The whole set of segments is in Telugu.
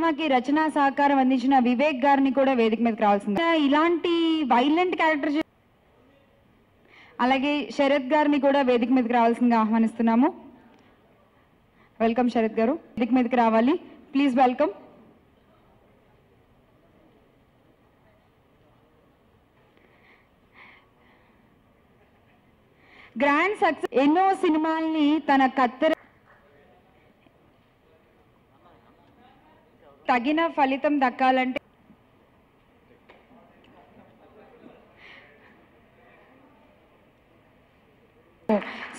సినిమాకి రచనా సహకారం అందించిన వివేక్ గారిని కూడా వేదిక మీదకి రావాల్సింది. ఇలాంటి వైలెంట్ క్యారెక్టర్ అలాగే శరత్ గారిని కూడా వేదిక మీదకి రావాల్సిందిగా ఆహ్వానిస్తున్నాము. వెల్కమ్ శరత్ గారు, వేదిక మీదకి రావాలి ప్లీజ్. వెల్కమ్. గ్రాండ్ సక్సెస్, ఎన్నో సినిమాల్ని తన కత్తెర తగిన ఫలితం దక్కాలంటే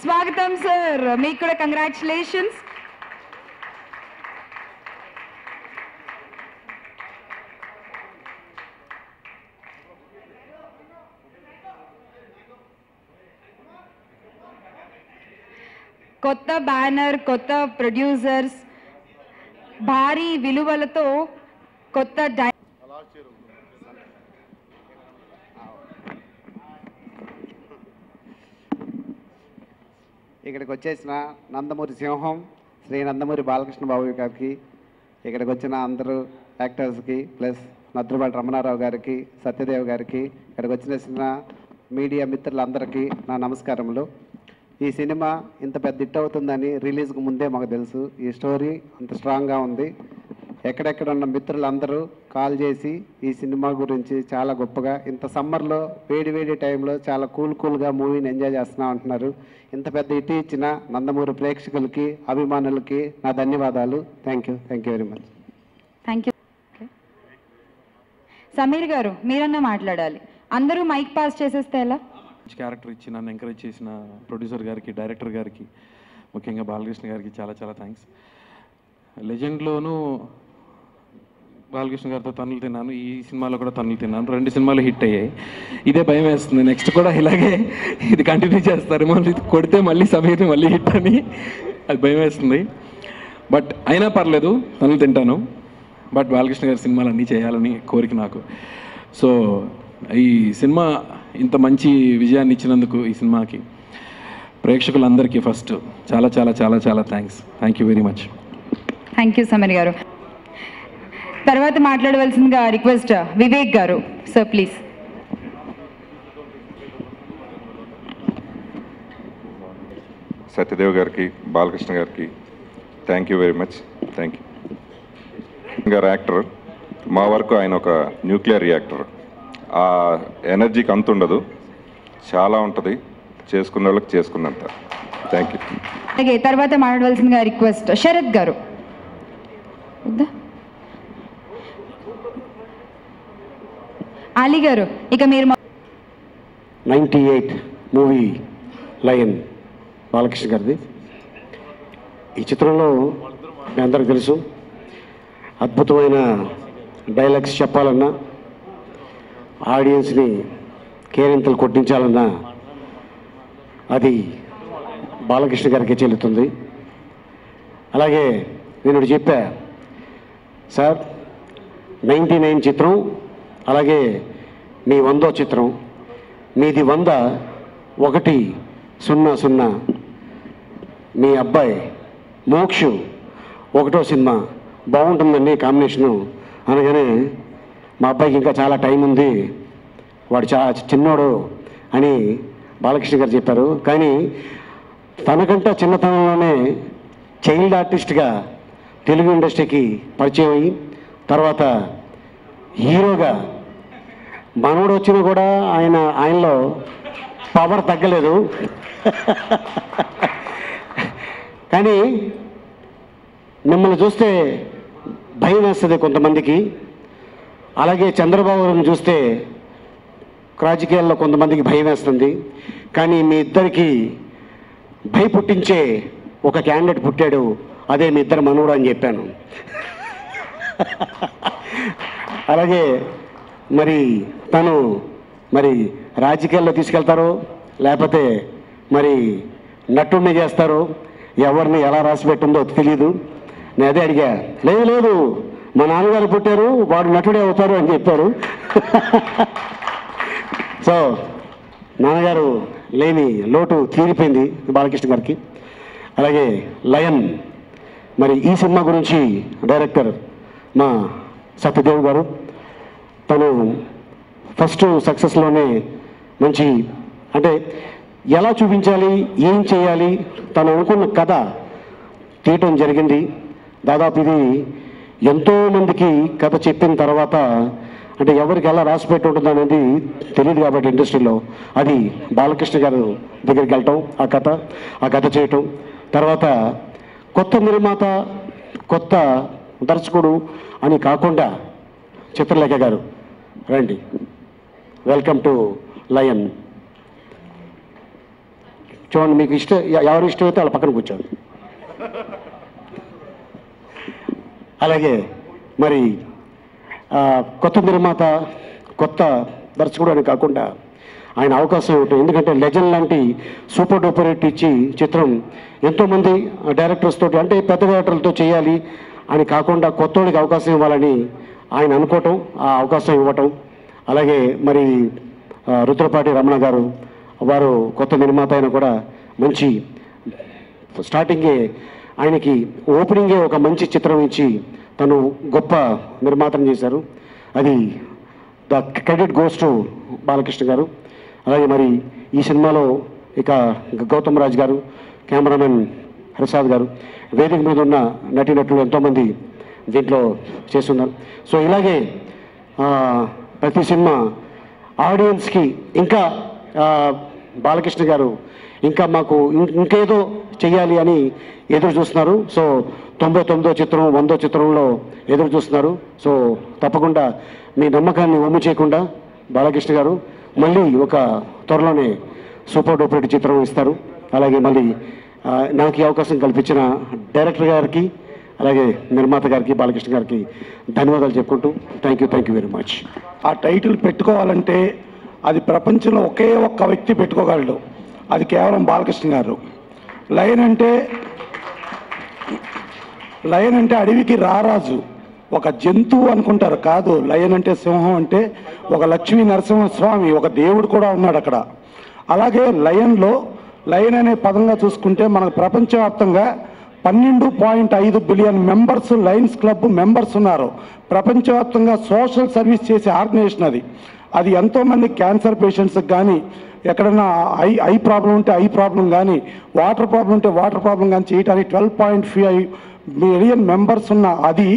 స్వాగతం సార్, మీకు కూడా కంగ్రాచులేషన్స్. కొత్త బ్యానర్, కొత్త ప్రొడ్యూసర్స్, భారీ విలువలతో కొత్త ఇక్కడికి వచ్చేసిన నందమూరి సింహం శ్రీ నందమూరి బాలకృష్ణ బాబు గారికి, ఇక్కడికి వచ్చిన అందరూ యాక్టర్స్కి, ప్లస్ నద్రుబాటి రమణారావు గారికి, సత్యదేవ్ గారికి, ఇక్కడికి వచ్చిన మీడియా మిత్రులందరికీ నా నమస్కారములు. ఈ సినిమా ఇంత పెద్ద హిట్ అవుతుందని రిలీజ్కు ముందే మాకు తెలుసు. ఈ స్టోరీ అంత స్ట్రాంగ్గా ఉంది. ఎక్కడెక్కడ ఉన్న మిత్రులందరూ కాల్ చేసి ఈ సినిమా గురించి చాలా గొప్పగా, ఇంత సమ్మర్లో వేడి టైంలో చాలా కూల్గా మూవీని ఎంజాయ్ చేస్తున్నాం అంటున్నారు. ఇంత పెద్ద హిట్ ఇచ్చిన నందమూరి ప్రేక్షకులకి, అభిమానులకి నా ధన్యవాదాలు. Thank you very much. Thank you. Sameer గారు, మీరన్నా మాట్లాడాలి. అందరూ మైక్ పాస్ చేసేస్తే ఎలా? క్యారెక్టర్ ఇచ్చి నన్ను ఎంకరేజ్ చేసిన ప్రొడ్యూసర్ గారికి, డైరెక్టర్ గారికి, ముఖ్యంగా బాలకృష్ణ గారికి చాలా థ్యాంక్స్. లెజెండ్లోనూ బాలకృష్ణ గారితో తన్నులు తిన్నాను, ఈ సినిమాలో కూడా తన్నులు తిన్నాను. 2 సినిమాలు హిట్ అయ్యాయి. ఇదే భయం వేస్తుంది, నెక్స్ట్ కూడా ఇలాగే ఇది కంటిన్యూ చేస్తారు, మళ్ళీ కొడితే మళ్ళీ సమీర్ని మళ్ళీ హిట్ అని అది భయం వేస్తుంది. బట్ అయినా పర్లేదు, తన్నులు తింటాను. బట్ బాలకృష్ణ గారి సినిమాలు అన్నీ చేయాలని కోరిక నాకు. సో ఈ సినిమా ఇంత మంచి విజయాన్ని ఇచ్చినందుకు ఈ సినిమాకి ప్రేక్షకులందరికీ ఫస్ట్ చాలా thanks. Thank you very much. Thank you Sameer గారు. తర్వాత మాట్లాడవలసిందిగా రిక్వెస్ట్ వివేక్ గారు సార్, ప్లీజ్. సత్యదేవ్ గారికి, బాలకృష్ణ గారికి thank you very much. Thank you గారు. యాక్టర్ మా వరకు ఆయన ఒక న్యూక్లియర్ రియాక్టర్. ఆ ఎనర్జీకి అంత ఉండదు, చాలా ఉంటుంది, చేసుకున్న వాళ్ళకి చేసుకున్నంత. Thank you. అలాగే తర్వాత మాట్లాడవలసిందిగా రిక్వెస్ట్ శరత్ గారు. అలీ గారు, ఇక మీరు 98 మూవీ లయన్ బాలకృష్ణ గారిది. ఈ చిత్రంలో మీ అందరికి తెలుసు, అద్భుతమైన డైలాగ్స్ చెప్పాలన్నా, ఆడియన్స్ని కేరింతలు కొట్టించాలన్నా అది బాలకృష్ణ గారికి చెల్లుతుంది. అలాగే నేను ఒకటి చెప్పా సార్, 99 చిత్రం, అలాగే మీ 100వ చిత్రం, మీది 100 100. మీ అబ్బాయి మోక్షు 1వ సినిమా బాగుంటుందండి కాంబినేషను అనగానే, మా అబ్బాయికి ఇంకా చాలా టైం ఉంది, వాడు చాలా చిన్నోడు అని బాలకృష్ణ గారు చెప్పారు. కానీ తనకంటే చిన్నతనంలోనే చైల్డ్ ఆర్టిస్ట్గా తెలుగు ఇండస్ట్రీకి పరిచయం అయ్యి, తర్వాత హీరోగా మనోడు వచ్చినా కూడా ఆయనలో పవర్ తగ్గలేదు. కానీ మిమ్మల్ని చూస్తే భయం వేస్తుంది కొంతమందికి. అలాగే చంద్రబాబు గారిని చూస్తే రాజకీయాల్లో కొంతమందికి భయం వేస్తుంది. కానీ మీ ఇద్దరికి భయపుట్టించే ఒక క్యాండిడేట్ పుట్టాడు, అదే మీ ఇద్దరు మనోడు అని చెప్పాను. అలాగే తను రాజకీయాల్లో తీసుకెళ్తారో లేకపోతే నటుడిని చేస్తారో, ఎవరిని ఎలా రాసి పెట్టిందో తెలియదు. నేను అదే అడిగా, లేదు మా నాన్నగారు పుట్టారు, వాడు నటుడే అవుతారు అని చెప్పారు. సో నాన్నగారు లేని లోటు తీరిపోయింది బాలకృష్ణ గారికి. అలాగే లయన్, ఈ సినిమా గురించి డైరెక్టర్ మా సత్యదేవ్ గారు. తను ఫస్ట్ సక్సెస్లోనే మంచి అంటే ఎలా చూపించాలి, ఏం చేయాలి, తను అనుకున్న కథ తీయటం జరిగింది. దాదాపు ఇది ఎంతోమందికి కథ చెప్పిన తర్వాత అంటే ఎవరికి ఎలా రాసి పెట్టి ఉంటుంది అనేది తెలియదు కాబట్టి ఇండస్ట్రీలో అది బాలకృష్ణ గారు దగ్గరికి వెళ్ళటం, ఆ కథ చేయటం, తర్వాత కొత్త నిర్మాత కొత్త దర్శకుడు అని కాకుండా చిత్రలేఖ గారు రండి, వెల్కమ్ టు లయన్. చూడండి, మీకు ఎవరు ఇష్టమైతే వాళ్ళ పక్కన కూర్చోండి. అలాగే మరి కొత్త నిర్మాత కొత్త దర్శకుడు అని కాకుండా ఆయన అవకాశం ఇవ్వటం, ఎందుకంటే లెజెండ్ లాంటి సూపర్ డూపర్ హిట్ ఇచ్చి చిత్రం ఎంతోమంది డైరెక్టర్స్ తోటి అంటే పెద్ద డైరెక్టర్లతో చేయాలి అని కాకుండా కొత్తోడికి అవకాశం ఇవ్వాలని ఆయన అనుకోవటం, ఆ అవకాశం ఇవ్వటం. అలాగే మరి రుద్రపాటి రమణ గారు వారు కొత్త నిర్మాత అయినా కూడా మంచి స్టార్టింగే ఆయనకి ఓపెనింగే ఒక మంచి చిత్రం ఇచ్చి తను గొప్ప నిర్మాతను చేశారు. అది the credit goes to Balakrishna గారు. అలాగే మరి ఈ సినిమాలో ఇక గౌతమ్ రాజ్ గారు, కెమెరామెన్ ప్రసాద్ గారు, వేదిక మీద ఉన్న నటీనటులు ఎంతోమంది దీంట్లో చేస్తున్నారు. సో ఇలాగే ప్రతి సినిమా ఆడియన్స్కి ఇంకా బాలకృష్ణ గారు ఇంకా మాకు ఇంకేదో చెయ్యాలి అని ఎదురు చూస్తున్నారు. సో 99వ చిత్రం 100వ చిత్రంలో ఎదురు చూస్తున్నారు. సో తప్పకుండా మీ నమ్మకాన్ని ఒమ్ము చేయకుండా బాలకృష్ణ గారు మళ్ళీ ఒక త్వరలోనే సూపర్ డూపర్ చిత్రం ఇస్తారు. అలాగే మళ్ళీ నాకు ఈ అవకాశం కల్పించిన డైరెక్టర్ గారికి అలాగే నిర్మాత గారికి బాలకృష్ణ గారికి ధన్యవాదాలు చెప్పుకుంటూ థ్యాంక్ యూ వెరీ మచ్. ఆ టైటిల్ పెట్టుకోవాలంటే అది ప్రపంచంలో ఒకే ఒక్క వ్యక్తి పెట్టుకోగలడు, అది కేవలం బాలకృష్ణ గారు. లయన్ అంటే అడవికి రారాజు, ఒక జంతువు అనుకుంటారు, కాదు. లయన్ అంటే సింహం, అంటే ఒక లక్ష్మీ నరసింహస్వామి, ఒక దేవుడు కూడా ఉన్నాడు అక్కడ. అలాగే లయన్ అనే పదంగా చూసుకుంటే మనకు ప్రపంచవ్యాప్తంగా 12.5 billion members Lions club members ఉన్నారు. ప్రపంచవ్యాప్తంగా సోషల్ సర్వీస్ చేసే ఆర్గనైజేషన్ అది ఎంతోమంది క్యాన్సర్ పేషెంట్స్కి కానీ, ఎక్కడన్నా ఐ ప్రాబ్లం ఉంటే ఐ ప్రాబ్లం కానీ, వాటర్ ప్రాబ్లం ఉంటే వాటర్ ప్రాబ్లం కానీ చేయడానికి 12.5 మిలియన్ మెంబర్స్ ఉన్న అది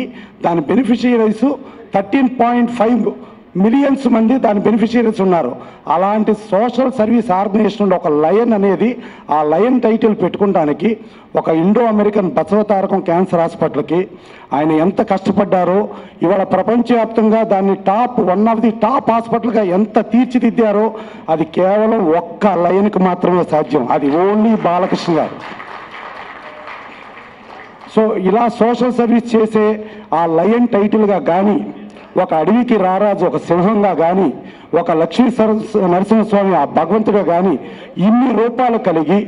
దాని బెనిఫిషియరీస్ 13.5 మిలియన్స్ మంది దాని బెనిఫిషియరీస్ ఉన్నారు. అలాంటి సోషల్ సర్వీస్ ఆర్గనైజేషన్ ఒక లయన్ అనేది, ఆ లయన్ టైటిల్ పెట్టుకోవడానికి ఒక ఇండో అమెరికన్ బసవతారకం క్యాన్సర్ హాస్పిటల్కి ఆయన ఎంత కష్టపడ్డారో, ఇవాళ ప్రపంచవ్యాప్తంగా దాన్ని వన్ ఆఫ్ ది టాప్ హాస్పిటల్గా ఎంత తీర్చిదిద్దారో అది కేవలం ఒక్క లయన్కి మాత్రమే సాధ్యం, అది ఓన్లీ బాలకృష్ణ గారు. సో ఇలా సోషల్ సర్వీస్ చేసే ఆ లయన్ టైటిల్గా కానీ, ఒక అడవికి రారాజు ఒక సింహంగా కానీ, ఒక లక్ష్మీ నరసింహస్వామి ఆ భగవంతుడిగా కానీ ఇన్ని రూపాలు కలిగి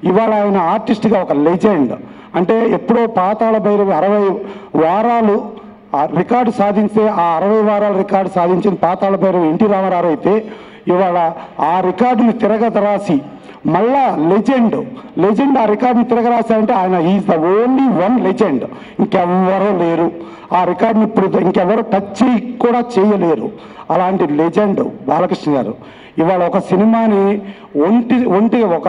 ఇవాళ ఆయన ఆర్టిస్ట్గా ఒక లెజెండ్. అంటే ఎప్పుడో పాతాళ భైరవి 60 వారాలు రికార్డు సాధించే, ఆ 60 వారాల రికార్డు సాధించిన పాతాళ భైరవి ఎన్టీ రామారావు అయితే ఇవాళ ఆ రికార్డుని తిరగరాసి మళ్ళా లెజెండ్ ఆ రికార్డుని తిరగరాశారంటే ఆయన is the only one legend, ఇంకెవ్వరూ లేరు. ఆ రికార్డుని ఇప్పుడు ఇంకెవరు టచ్ కూడా చేయలేరు. అలాంటి లెజెండ్ బాలకృష్ణ గారు. ఇవాళ ఒక సినిమాని ఒంటి ఒక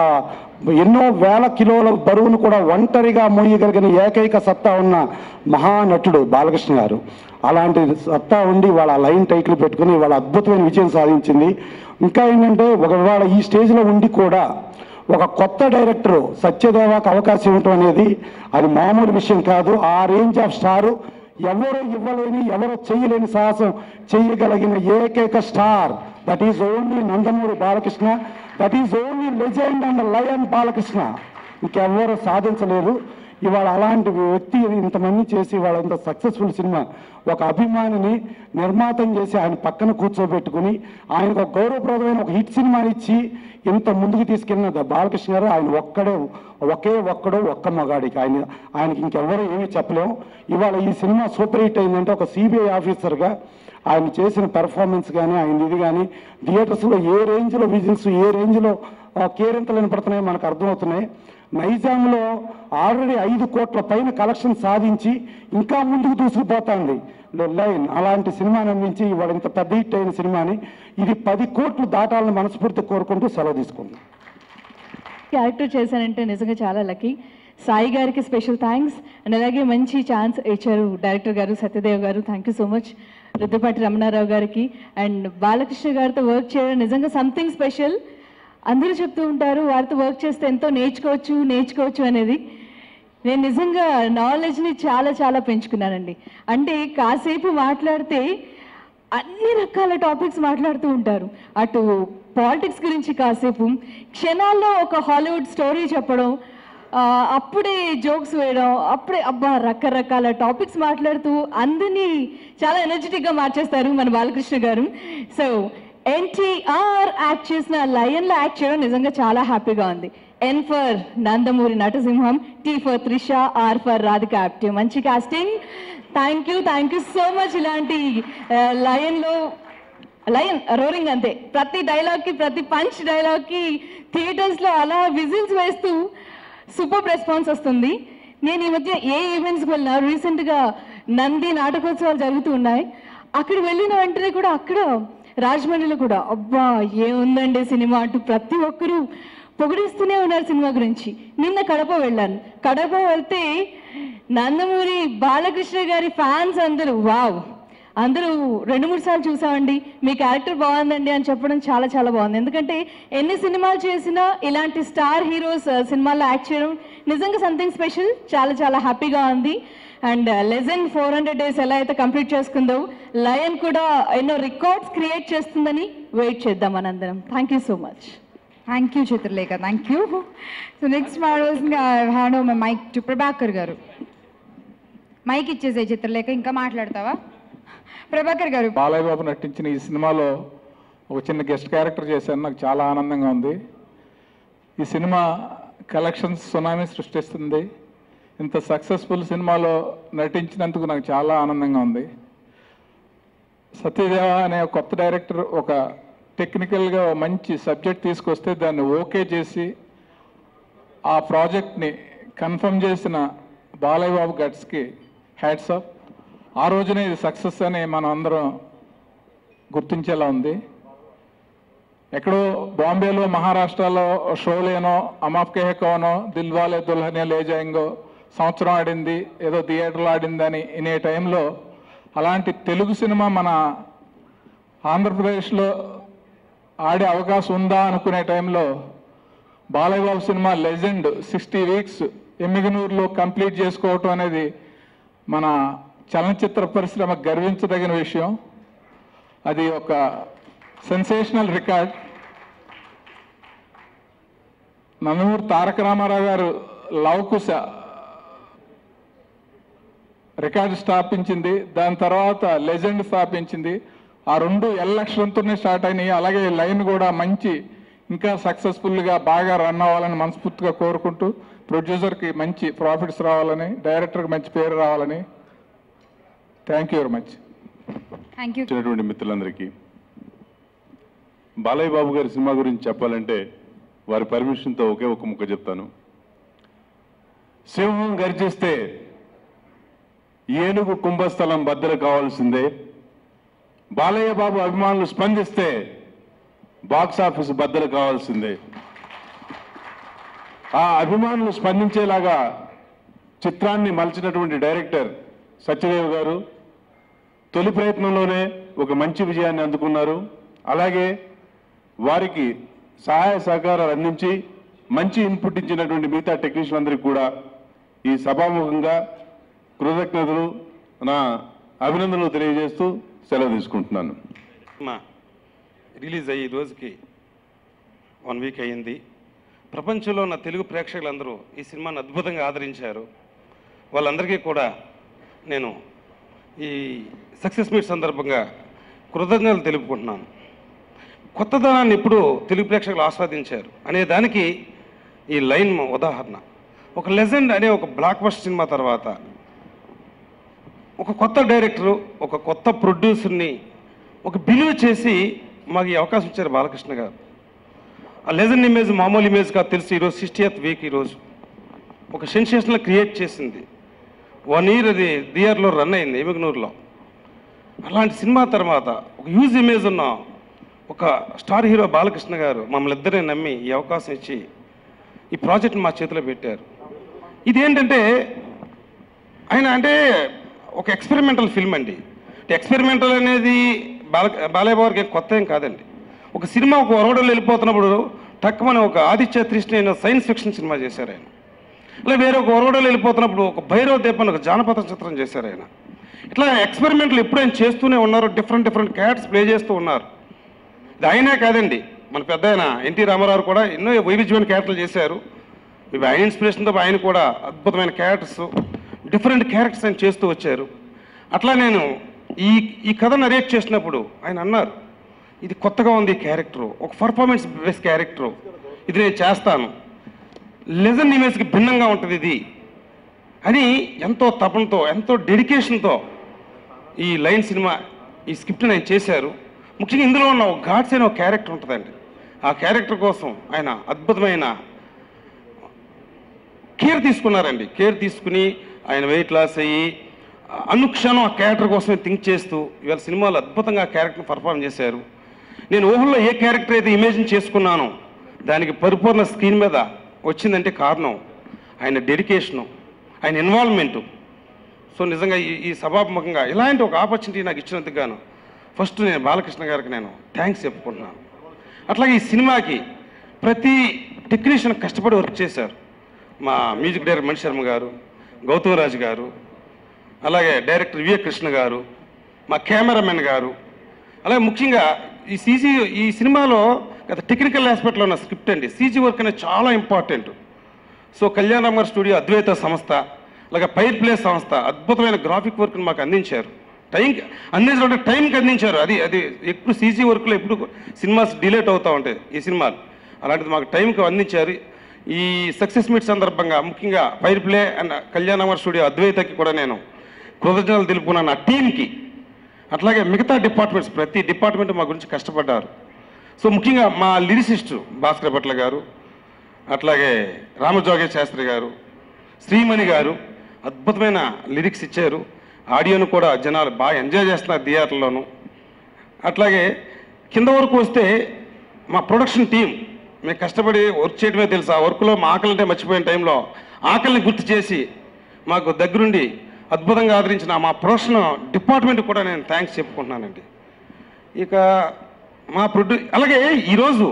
ఎన్నో వేల కిలోల బరువును కూడా ఒంటరిగా మోయగలిగిన ఏకైక సత్తా ఉన్న మహానటుడు బాలకృష్ణ గారు. అలాంటి సత్తా ఉండి వాళ్ళ లైన్ టైటిల్ పెట్టుకుని వాళ్ళ అద్భుతమైన విజయం సాధించింది. ఇంకా ఏంటంటే ఒకవేళ ఈ స్టేజ్లో ఉండి కూడా ఒక కొత్త డైరెక్టర్ సత్యదేవాకి అవకాశం ఇవ్వటం అనేది అది మామూలు విషయం కాదు. ఆ రేంజ్ ఆఫ్ స్టారు ఎవరు ఇవ్వలేని, ఎవరు చేయలేని సాహసం చేయగలిగిన ఏకైక star, that is only Nandamuri Balakrishna. That is only legend and lion Balakrishna. ఇంకెవ్వరు సాధించలేదు. ఇవాళ అలాంటి వ్యక్తి ఇంతమంది చేసి ఇవాళ ఇంత సక్సెస్ఫుల్ సినిమా ఒక అభిమానిని నిర్మాతం చేసి ఆయన పక్కన కూర్చోబెట్టుకుని ఆయనకు ఒక గౌరవప్రదమైన ఒక హిట్ సినిమాని ఇచ్చి ఇంత ముందుకు తీసుకెళ్ళిన బాలకృష్ణ గారు ఆయన ఒక్క మగాడికి ఆయనకి ఇంకెవరూ ఏమీ చెప్పలేము. ఇవాళ ఈ సినిమా సూపర్ హిట్ అయిందంటే ఒక సిబిఐ ఆఫీసర్గా ఆయన చేసిన పెర్ఫార్మెన్స్ కానీ ఆయన ఇది కానీ థియేటర్స్లో ఏ రేంజ్లో విజిల్స్, ఏ రేంజ్లో కేరింతలు వినపడుతున్నాయో మనకు అర్థమవుతున్నాయి. నైజాంలో ఆల్రెడీ 5 కోట్ల పైన కలెక్షన్ సాధించి ఇంకా ముందుకు దూసుకుపోతుంది. లైన్ అలాంటి సినిమాని అందించి ఇవాళ ఇంత పెద్ద హిట్ అయిన సినిమాని ఇది 10 కోట్లు దాటాలని మనస్ఫూర్తి కోరుకుంటూ సెలవు తీసుకుందాం. క్యారెక్టర్ చేశానంటే నిజంగా చాలా లక్కీ. సాయి గారికి స్పెషల్ థ్యాంక్స్. అండ్ అలాగే మంచి ఛాన్స్ ఇచ్చారు డైరెక్టర్ గారు సత్యదేవ్ గారు, thank you so much. Rudrapati Ramanarao గారికి అండ్ బాలకృష్ణ గారితో వర్క్ చేయడం నిజంగా సంథింగ్ స్పెషల్. అందరూ చెప్తూ ఉంటారు వారితో వర్క్ చేస్తే ఎంతో నేర్చుకోవచ్చు అనేది. నేను నిజంగా నాలెడ్జ్ని చాలా చాలా పెంచుకున్నానండి. అంటే కాసేపు మాట్లాడితే అన్ని రకాల టాపిక్స్ మాట్లాడుతూ ఉంటారు. అటు పాలిటిక్స్ గురించి కాసేపు, క్షణాల్లో ఒక హాలీవుడ్ స్టోరీ చెప్పడం, అప్పుడే జోక్స్ వేయడం, అప్పుడే అబ్బా రకరకాల టాపిక్స్ మాట్లాడుతూ అందరినీ చాలా ఎనర్జెటిక్గా మార్చేస్తారు మన బాలకృష్ణ గారు. సో ఎన్టీఆర్ యాక్ట్ చేసిన లయన్లో యాక్ట్ చేయడం నిజంగా చాలా హ్యాపీగా ఉంది. ఎన్ ఫర్ నందమూరి నటసింహం, T for Trisha, R for Radhika active. మంచి casting. Thank you so much. ఇలాంటి లయన్ రోరింగ్ అంతే, ప్రతి డైలాగ్కి ప్రతి పంచ్ డైలాగ్కి థియేటర్స్లో అలా విజిల్స్ వేస్తూ సూపర్ రెస్పాన్స్ వస్తుంది. నేను ఈ మధ్య ఏ ఈవెంట్స్కి వెళ్ళినా, రీసెంట్గా నంది నాటకోత్సవాలు జరుగుతూ ఉన్నాయి, అక్కడికి వెళ్ళిన వెంటనే కూడా అక్కడ రాజమండ్రిలో కూడా అబ్బా ఏముందండి సినిమా అంటూ ప్రతి ఒక్కరూ పొగిడిస్తూనే ఉన్నారు సినిమా గురించి. నిన్న కడప వెళ్ళాను. కడప వెళ్తే నందమూరి బాలకృష్ణ గారి ఫ్యాన్స్ అందరూ వావ్, అందరూ 2-3 సార్లు చూసామండి, మీ క్యారెక్టర్ బాగుందండి అని చెప్పడం చాలా చాలా బాగుంది. ఎందుకంటే ఎన్ని సినిమాలు చేసినా ఇలాంటి స్టార్ హీరోస్ సినిమాల్లో యాక్ట్ చేయడం నిజంగా సంథింగ్ స్పెషల్. చాలా చాలా హ్యాపీగా ఉంది. అండ్ లెజెండ్ 400 days ఎలా అయితే కంప్లీట్ చేసుకుందో, లయన్ కూడా ఎన్నో రికార్డ్స్ క్రియేట్ చేస్తుందని వెయిట్ చేద్దాం మనందరం. Thank you so much. Thank you Chitralekha, thank you. So next మాట్లాడాల్సిందిగా hand over mic to Prabhakar garu. Mic ఇచ్చేసే చిత్రలేఖ, ఇంకా మాట్లాడతావా? ప్రభాకర్ గారు. బాలయ్య బాబు నటించిన ఈ సినిమాలో ఒక చిన్న గెస్ట్ క్యారెక్టర్ చేశాను, నాకు చాలా ఆనందంగా ఉంది. ఈ సినిమా కలెక్షన్స్ సునామీ సృష్టిస్తుంది. ఇంత సక్సెస్ఫుల్ సినిమాలో నటించినందుకు నాకు చాలా ఆనందంగా ఉంది. సత్యదేవ అనే కొత్త డైరెక్టర్ ఒక టెక్నికల్గా మంచి సబ్జెక్ట్ తీసుకొస్తే దాన్ని ఓకే చేసి ఆ ప్రాజెక్ట్ని కన్ఫర్మ్ చేసిన బాలయ్య బాబు గట్స్కి హ్యాట్స్ ఆఫ్. ఆ రోజునే ఇది సక్సెస్ అని మనం అందరం గుర్తించేలా ఉంది. ఎక్కడో బాంబేలో, మహారాష్ట్రలో షోలేనో, అమాప్ కే హై కౌనో, దిల్వాలే దుల్హనియా లే జాయేంగో సంవత్సరం ఆడింది, ఏదో థియేటర్లో ఆడిందని ఇనే టైంలో అలాంటి తెలుగు సినిమా మన ఆంధ్రప్రదేశ్లో ఆడే అవకాశం ఉందా అనుకునే టైంలో Balayya Babu cinema legend 60 weeks ఎమ్మిగనూరులో complete చేసుకోవటం అనేది మన చలనచిత్ర పరిశ్రమ గర్వించదగిన విషయం. అది ఒక సెన్సేషనల్ రికార్డ్. నందమూరి తారక రామారావు గారు లవకుశ రికార్డు స్థాపించింది, దాని తర్వాత లెజెండ్ స్థాపించింది. ఆ 2 ఎలక్షన్తోనే స్టార్ట్ అయినాయి. అలాగే లైన్ కూడా మంచి ఇంకా సక్సెస్ఫుల్గా బాగా రన్ అవ్వాలని మనస్ఫూర్తిగా కోరుకుంటూ, ప్రొడ్యూసర్కి మంచి ప్రాఫిట్స్ రావాలని, డైరెక్టర్కి మంచి పేరు రావాలని. Thank you very much. Thank you. వచ్చినటువంటి మిత్రులందరికీ బాలయ్య బాబు గారి సినిమా గురించి చెప్పాలంటే వారి పర్మిషన్తో ఒకే ఒక ముక్క చెప్తాను. సింహం గర్జిస్తే ఏనుగు కుంభస్థలం బద్దలు కావాల్సిందే. బాలయ్య బాబు అభిమానులు స్పందిస్తే బాక్సాఫీస్ బద్దలు కావాల్సిందే. ఆ అభిమానులు స్పందించేలాగా చిత్రాన్ని మలిచినటువంటి డైరెక్టర్ సత్యదేవ్ గారు తొలి ప్రయత్నంలోనే ఒక మంచి విజయాన్ని అందుకున్నారు. అలాగే వారికి సహాయ సహకారాలు అందించి మంచి ఇన్పుట్ ఇచ్చినటువంటి మిగతా టెక్నీషియన్లందరికీ కూడా ఈ సభాముఖంగా కృతజ్ఞతలు, నా అభినందనలు తెలియజేస్తూ సెలవు తీసుకుంటున్నాను. రిలీజ్ అయ్యి రోజుకి 1 week అయ్యింది. ప్రపంచంలో ఉన్న తెలుగు ప్రేక్షకులందరూ ఈ సినిమాను అద్భుతంగా ఆదరించారు. వాళ్ళందరికీ కూడా నేను ఈ సక్సెస్ మీట్ సందర్భంగా కృతజ్ఞతలు తెలుపుకుంటున్నాను. కొత్తదనాన్ని ఇప్పుడు తెలుగు ప్రేక్షకులు ఆస్వాదించారు అనే దానికి ఈ లైన్ ఉదాహరణ. ఒక లెజెండ్ అనే ఒక బ్లాక్ బస్టర్ సినిమా తర్వాత ఒక కొత్త డైరెక్టరు, ఒక కొత్త ప్రొడ్యూసర్ని ఒక బిలీవ్ చేసి మాకు ఈ అవకాశం ఇచ్చారు బాలకృష్ణ గారు. ఆ లెజెండ్ ఇమేజ్ మామూలు ఇమేజ్ కాదు తెలుసు. ఈరోజు 60th week ఈరోజు ఒక సెన్సేషనల్ క్రియేట్ చేసింది. 1 year అది థియేటర్లో రన్ అయింది ఎమ్మిగనూరులో. అలాంటి సినిమా తర్వాత ఒక హ్యూజ్ ఇమేజ్ ఉన్న ఒక స్టార్ హీరో బాలకృష్ణ గారు మమ్మల్ని ఇద్దరిని నమ్మి ఈ అవకాశం ఇచ్చి ఈ ప్రాజెక్ట్ని మా చేతిలో పెట్టారు. ఇదేంటంటే ఆయన అంటే ఒక ఎక్స్పెరిమెంటల్ ఫిల్మ్ అండి. ఎక్స్పెరిమెంటల్ అనేది బాలయ్య గారికి కొత్త ఏం కాదండి. ఒక సినిమా ఒక ఒరవడలో వెళ్ళిపోతున్నప్పుడు టక్కుమని ఒక Aditya Trishna science fiction cinema చేశారు ఆయన. అలా వేరే ఒక ఒరవడలో వెళ్ళిపోతున్నప్పుడు ఒక భైరవ దీపం ఒక జానపద చిత్రం చేశారు ఆయన. ఇట్లా ఎక్స్పెరిమెంట్లు ఎప్పుడైనా చేస్తూనే ఉన్నారు. డిఫరెంట్ క్యారెక్టర్స్ ప్లే చేస్తూ ఉన్నారు. ఇది ఆయనే కాదండి, మన పెద్ద ఆయన ఎన్టీ రామారావు కూడా ఎన్నో వైవిధ్యమైన క్యారెక్టర్లు చేశారు. ఇవి ఆయన ఇన్స్పిరేషన్తో ఆయన కూడా అద్భుతమైన క్యారెక్టర్స్, డిఫరెంట్ క్యారెక్టర్స్ ఆయన చేస్తూ వచ్చారు. అట్లా నేను ఈ కథ నరేట్ చేసినప్పుడు ఆయన అన్నారు, ఇది కొత్తగా ఉంది క్యారెక్టరు, ఒక పర్ఫార్మెన్స్ బేస్ క్యారెక్టరు, ఇది నేను చేస్తాను, లెజెండ్ ఇమేజ్కి భిన్నంగా ఉంటుంది ఇది అని ఎంతో తపనతో ఎంతో డెడికేషన్తో ఈ లైన్ సినిమా ఈ స్క్రిప్ట్ని ఆయన చేశారు. ముఖ్యంగా ఇందులో ఉన్న ఒక గాడ్స్ అనే ఒక క్యారెక్టర్ ఉంటుందండి. ఆ క్యారెక్టర్ కోసం ఆయన అద్భుతమైన కేర్ తీసుకున్నారండి. కేర్ తీసుకుని ఆయన వెయిట్ లాస్ అయ్యి అనుక్షణం ఆ క్యారెక్టర్ కోసమే థింక్ చేస్తూ ఇవాళ సినిమాలో అద్భుతంగా ఆ క్యారెక్టర్ని పర్ఫార్మ్ చేశారు. నేను ఊహల్లో ఏ క్యారెక్టర్ అయితే ఇమేజిన్ చేసుకున్నానో దానికి పరిపూర్ణ స్క్రీన్ మీద వచ్చిందంటే కారణం ఆయన డెడికేషను, ఆయన ఇన్వాల్వ్మెంటు. సో నిజంగా ఈ సభాత్మకంగా ఇలాంటి ఒక ఆపర్చునిటీ నాకు ఇచ్చినందుకు గాను ఫస్ట్ నేను బాలకృష్ణ గారికి నేను థ్యాంక్స్ చెప్పుకుంటున్నాను. అట్లాగే ఈ సినిమాకి ప్రతి టెక్నీషియన్ కష్టపడి వర్క్ చేశారు. మా మ్యూజిక్ డైరెక్టర్ మణి శర్మ గారు, గౌతమ్ రాజు గారు, అలాగే డైరెక్టర్ విఏ కృష్ణ గారు, మా కెమెరామెన్ గారు, అలాగే ముఖ్యంగా ఈ సినిమాలో గత టెక్నికల్ ఆస్పెక్ట్లో ఉన్న స్క్రిప్ట్ అండి. సీజీ వర్క్ అనేది చాలా ఇంపార్టెంట్. సో కళ్యాణరామ్ గారి స్టూడియో అద్వైత సంస్థ, అలాగే పైర్ ప్లే సంస్థ అద్భుతమైన గ్రాఫిక్ వర్క్ని మాకు అందించారు. టైంకి అందించారు. అది ఎప్పుడు సీజీ వర్క్లో ఎప్పుడు సినిమాస్ డిలేట్ అవుతూ ఉంటాయి ఈ సినిమాలు, అలాంటిది మాకు టైంకి అందించారు. ఈ సక్సెస్ మీట్ సందర్భంగా ముఖ్యంగా పైర్ ప్లే అండ్ కళ్యాణరామ్ గారి స్టూడియో అద్వైతకి కూడా నేను కృతజ్ఞతలు తెలుపుకున్నాను, ఆ టీంకి. అట్లాగే మిగతా డిపార్ట్మెంట్స్ ప్రతి డిపార్ట్మెంట్ మా గురించి కష్టపడ్డారు. సో ముఖ్యంగా మా లిరిసిస్టు భాస్కర్ భట్ల గారు, అట్లాగే రామజోగే శాస్త్రి గారు, శ్రీమణి గారు అద్భుతమైన లిరిక్స్ ఇచ్చారు. ఆడియోను కూడా జనాలు బాగా ఎంజాయ్ చేస్తున్నారు థియేటర్లోనూ. అట్లాగే కింద వరకు వస్తే మా ప్రొడక్షన్ టీం మేము కష్టపడి వర్క్ చేయడమే తెలుసు. ఆ వర్క్లో మా ఆకలింటే మర్చిపోయిన టైంలో ఆకలిని గుర్తు చేసి మాకు దగ్గరుండి అద్భుతంగా ఆదరించిన మా ప్రొడక్షన్ డిపార్ట్మెంట్ కూడా నేను థ్యాంక్స్ చెప్పుకుంటున్నానండి. ఇక మా అలాగే ఈరోజు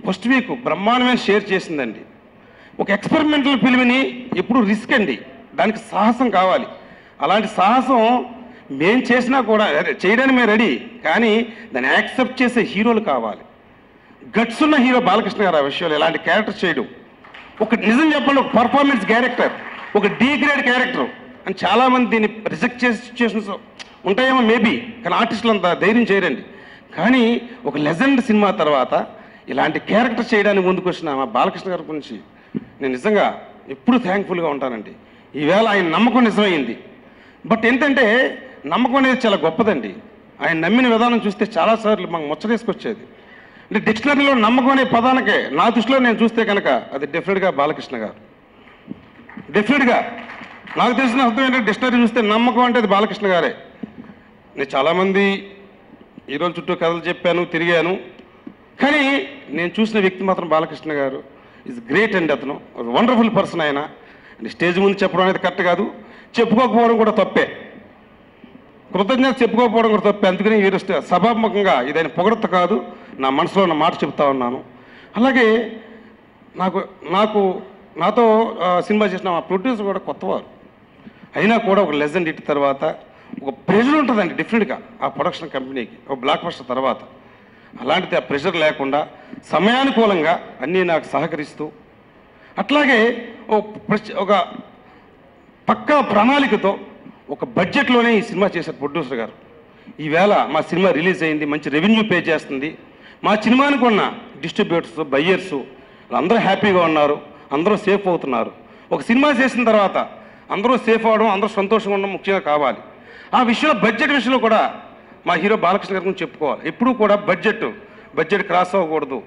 ఫస్ట్ వీక్ బ్రహ్మాండమైన షేర్ చేసిందండి. ఒక ఎక్స్పెరిమెంటల్ ఫిల్మ్ని ఎప్పుడు రిస్క్ అండి, దానికి సాహసం కావాలి. అలాంటి సాహసం మేము చేసినా కూడా చేయడానికి మేము రెడీ, కానీ దాన్ని యాక్సెప్ట్ చేసే హీరోలు కావాలి. గట్స్ ఉన్న హీరో బాలకృష్ణ గారు ఆ విషయంలో ఇలాంటి క్యారెక్టర్ చేయడం. ఒక నిజం చెప్పండి, ఒక పర్ఫార్మెన్స్ క్యారెక్టర్, ఒక డీ గ్రేడ్ క్యారెక్టర్ అని చాలామంది దీన్ని రిజెక్ట్ చేసే సిచ్యువేషన్స్ ఉంటాయేమో మేబీ, కానీ ఆర్టిస్టులు అంత ధైర్యం చేయరండి. కానీ ఒక లెజెండ్ సినిమా తర్వాత ఇలాంటి క్యారెక్టర్ చేయడానికి ముందుకు వచ్చిన మా బాలకృష్ణ గారి గురించి నేను నిజంగా ఎప్పుడూ థ్యాంక్ఫుల్గా ఉంటానండి. ఈవేళ ఆయన నమ్మకం నిజమైంది. బట్ ఏంటంటే నమ్మకం అనేది చాలా గొప్పదండి. ఆయన నమ్మిన విధానం చూస్తే చాలాసార్లు మాకు ముచ్చటేసుకొచ్చేది. అంటే డిక్షనరీలో నమ్మకం అనే పదానికే నా దృష్టిలో నేను చూస్తే కనుక అది డెఫినెట్గా బాలకృష్ణ గారు. డెఫినెట్గా నాకు తెలిసిన అర్థం ఏంటంటే డిక్షనరీ చూస్తే నమ్మకం అంటే అది బాలకృష్ణ గారే. నేను చాలామంది ఈరోజు చుట్టూ కథలు చెప్పాను, తిరిగాను, కానీ నేను చూసిన వ్యక్తి మాత్రం బాలకృష్ణ గారు ఈజ్ గ్రేట్ అండి. అతను వండర్ఫుల్ పర్సన్. ఆయన స్టేజ్ ముందు చెప్పడం అనేది కరెక్ట్ కాదు, చెప్పుకోకపోవడం కూడా తప్పే, కృతజ్ఞత చెప్పుకోకపోవడం కూడా తప్పే. అందుకని ఈ సభాత్మకంగా ఇదైనా పొగడత కాదు, నా మనసులో ఉన్న మాట చెప్తా ఉన్నాను. అలాగే నాతో సినిమా చేసిన మా ప్రొడ్యూసర్ కూడా కొత్తవారు అయినా కూడా ఒక లెజెండ్ హిట్ తర్వాత ఒక ప్రెషర్ ఉంటుందండి డెఫినెట్గా ఆ ప్రొడక్షన్ కంపెనీకి ఒక బ్లాక్ బస్టర్ తర్వాత. అలాంటిది ఆ ప్రెషర్ లేకుండా సమయానుకూలంగా అన్నీ నాకు సహకరిస్తూ, అట్లాగే ఒక పక్కా ప్రణాళికతో ఒక బడ్జెట్లోనే ఈ సినిమా చేశారు ప్రొడ్యూసర్ గారు. ఈవేళ మా సినిమా రిలీజ్ అయింది, మంచి రెవెన్యూ పే చేస్తుంది. మా సినిమానికి ఉన్న డిస్ట్రిబ్యూటర్స్, బయ్యర్సు అందరూ హ్యాపీగా ఉన్నారు, అందరూ సేఫ్ అవుతున్నారు. ఒక సినిమా చేసిన తర్వాత అందరూ సేఫ్ అవ్వడం, అందరూ సంతోషంగా ఉండడం ముఖ్యంగా కావాలి. ఆ విషయంలో బడ్జెట్ విషయంలో కూడా మా హీరో బాలకృష్ణ గారి గురించి చెప్పుకోవాలి. ఎప్పుడూ కూడా బడ్జెట్ క్రాస్ అవ్వకూడదు,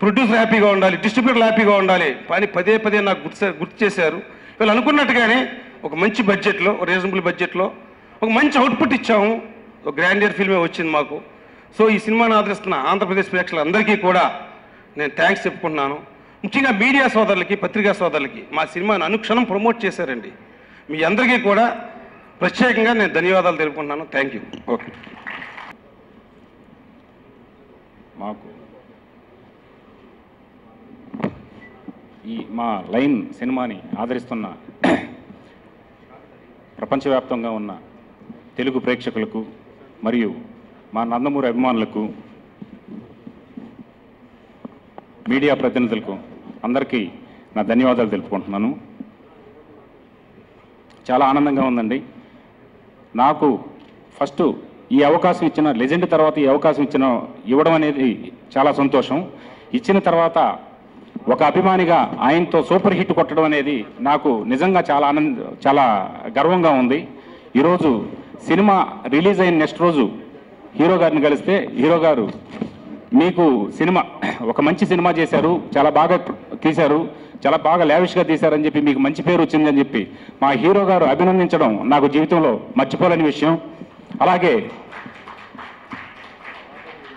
ప్రొడ్యూసర్ హ్యాపీగా ఉండాలి, డిస్ట్రిబ్యూటర్ హ్యాపీగా ఉండాలి అని పదే నాకు గుర్తు చేశారు. వీళ్ళు అనుకున్నట్టుగానే ఒక మంచి బడ్జెట్లో, రీజనబుల్ బడ్జెట్లో ఒక మంచి అవుట్పుట్ ఇచ్చాము. ఒక గ్రాండియర్ ఫిల్మే వచ్చింది మాకు. సో ఈ సినిమాను ఆదరిస్తున్న ఆంధ్రప్రదేశ్ ప్రేక్షకులందరికీ కూడా నేను థ్యాంక్స్ చెప్పుకుంటున్నాను. ముఖ్యంగా మీడియా సోదరులకి, పత్రికా సోదరులకి మా సినిమాను అనుక్షణం ప్రమోట్ చేశారండి. మీ అందరికీ కూడా ప్రత్యేకంగా నేను ధన్యవాదాలు తెలుపుకుంటున్నాను. Thank you. ఓకే. మాకు మా లైన్ సినిమాని ఆదరిస్తున్న ప్రపంచవ్యాప్తంగా ఉన్న తెలుగు ప్రేక్షకులకు మరియు మా నందమూరి అభిమానులకు, మీడియా ప్రతినిధులకు అందరికీ నా ధన్యవాదాలు తెలుపుకుంటున్నాను. చాలా ఆనందంగా ఉందండి. నాకు ఫస్ట్ ఈ అవకాశం ఇచ్చిన లెజెండ్ తర్వాత ఈ అవకాశం ఇవ్వడం అనేది చాలా సంతోషం. ఇచ్చిన తర్వాత ఒక అభిమానిగా ఆయనతో సూపర్ హిట్ కొట్టడం అనేది నాకు నిజంగా చాలా గర్వంగా ఉంది. ఈరోజు సినిమా రిలీజ్ అయిన నెక్స్ట్ రోజు హీరో గారిని కలిస్తే, హీరో గారు మీకు సినిమా ఒక మంచి సినిమా చేశారు, చాలా బాగా తీశారు, చాలా బాగా లావిష్గా తీశారని చెప్పి మీకు మంచి పేరు వచ్చిందని చెప్పి మా హీరో గారు అభినందించడం నాకు జీవితంలో మర్చిపోలేని విషయం. అలాగే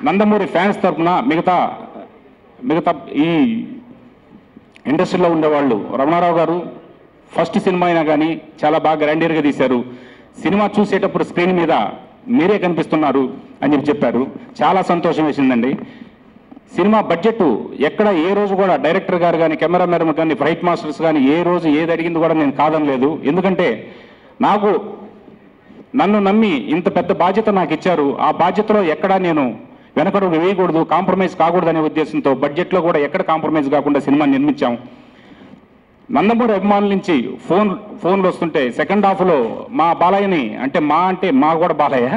నందమూరి ఫ్యాన్స్ తరఫున మిగతా ఈ ఇండస్ట్రీలో ఉండేవాళ్ళు, రమణారావు గారు ఫస్ట్ సినిమా అయినా కానీ చాలా బాగా గ్రాండియర్గా తీశారు, సినిమా చూసేటప్పుడు స్క్రీన్ మీద మీరే కనిపిస్తున్నారు అని చెప్పారు. చాలా సంతోషం వేసిందండి. సినిమా బడ్జెట్ ఎక్కడ ఏ రోజు కూడా డైరెక్టర్ గారు కానీ, కెమెరామెన్ కానీ, ఫైట్ మాస్టర్స్ కానీ ఏ రోజు ఏది అడిగింది కూడా నేను కాదనలేదు. ఎందుకంటే నన్ను నమ్మి ఇంత పెద్ద బాధ్యత నాకు ఇచ్చారు. ఆ బాధ్యతలో ఎక్కడా నేను వెనకడుగు వేయకూడదు, కాంప్రమైజ్ కాకూడదు అనే ఉద్దేశంతో బడ్జెట్లో కూడా ఎక్కడ కాంప్రమైజ్ కాకుండా సినిమా నిర్మించాం. నందమూరి అభిమానుల నుంచి ఫోన్లు వస్తుంటే సెకండ్ హాఫ్లో మా బాలయ్యని, మా కూడా బాలయ్య,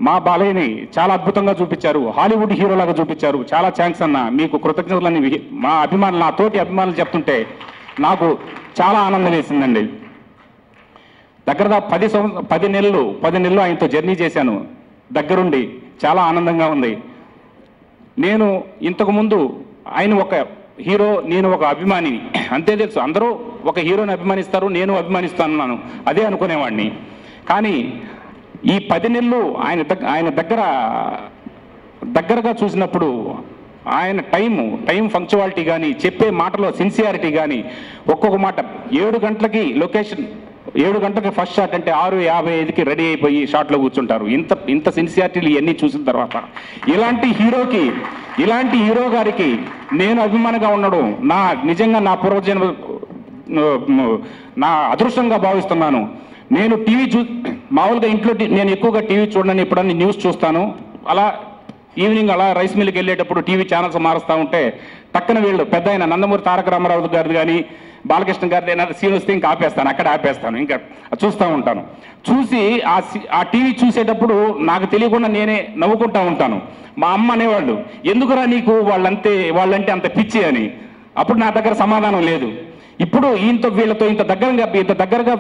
మా బాలయ్యని చాలా అద్భుతంగా చూపించారు, హాలీవుడ్ హీరోలాగా చూపించారు. చాలా థ్యాంక్స్ అన్న, మీకు కృతజ్ఞతలని మా అభిమానులు, నా తోటి అభిమానులు చెప్తుంటే నాకు చాలా ఆనందం వేసిందండి. దగ్గరగా 10 నెలలు ఆయనతో జర్నీ చేశాను దగ్గరుండి. చాలా ఆనందంగా ఉంది. నేను ఇంతకుముందు ఆయన ఒక హీరో, నేను ఒక అభిమాని, అంతే తెలుసు. అందరూ ఒక హీరోని అభిమానిస్తారు, నేను అభిమానిస్తాను, అదే అనుకునేవాడిని. కానీ ఈ 10 నెలలు ఆయన దగ్గరగా చూసినప్పుడు ఆయన టైం ఫంక్చువాలిటీ కానీ, చెప్పే మాటలో సిన్సియారిటీ కానీ, ఒక్కొక్క మాట 7 గంటలకి లొకేషన్, 7 గంటలకి ఫస్ట్ షాట్ అంటే 6:55కి రెడీ అయిపోయి షాట్లో కూర్చుంటారు. ఇంత సిన్సియారిటీలు ఇవన్నీ చూసిన తర్వాత ఇలాంటి హీరో గారికి నేను అభిమానిగా ఉండడం నిజంగా నా పూర్వజన్మ నా అదృష్టంగా భావిస్తున్నాను. నేను టీవీ మామూలుగా ఇంట్లో నేను ఎక్కువగా టీవీ చూడనని, ఎప్పుడన్నా న్యూస్ చూస్తాను. అలా ఈవినింగ్ అలా రైస్ మిల్కి వెళ్ళేటప్పుడు టీవీ ఛానల్స్ మారుస్తూ ఉంటే టక్కన వీళ్ళు పెద్ద ఆయన నందమూరి తారక రామారావు గారిది కానీ, బాలకృష్ణ గారిది ఏదైనా సీన్ వస్తే ఇంకా ఆపేస్తాను, ఇంకా చూస్తూ ఉంటాను. చూసి ఆ టీవీ చూసేటప్పుడు నాకు తెలియకుండా నేనే నవ్వుకుంటూ ఉంటాను. మా అమ్మ అనేవాళ్ళు, ఎందుకురా నీకు వాళ్ళంటే అంత పిచ్చి అని. అప్పుడు నా దగ్గర సమాధానం లేదు. ఇప్పుడు వీళ్ళతో ఇంత దగ్గరగా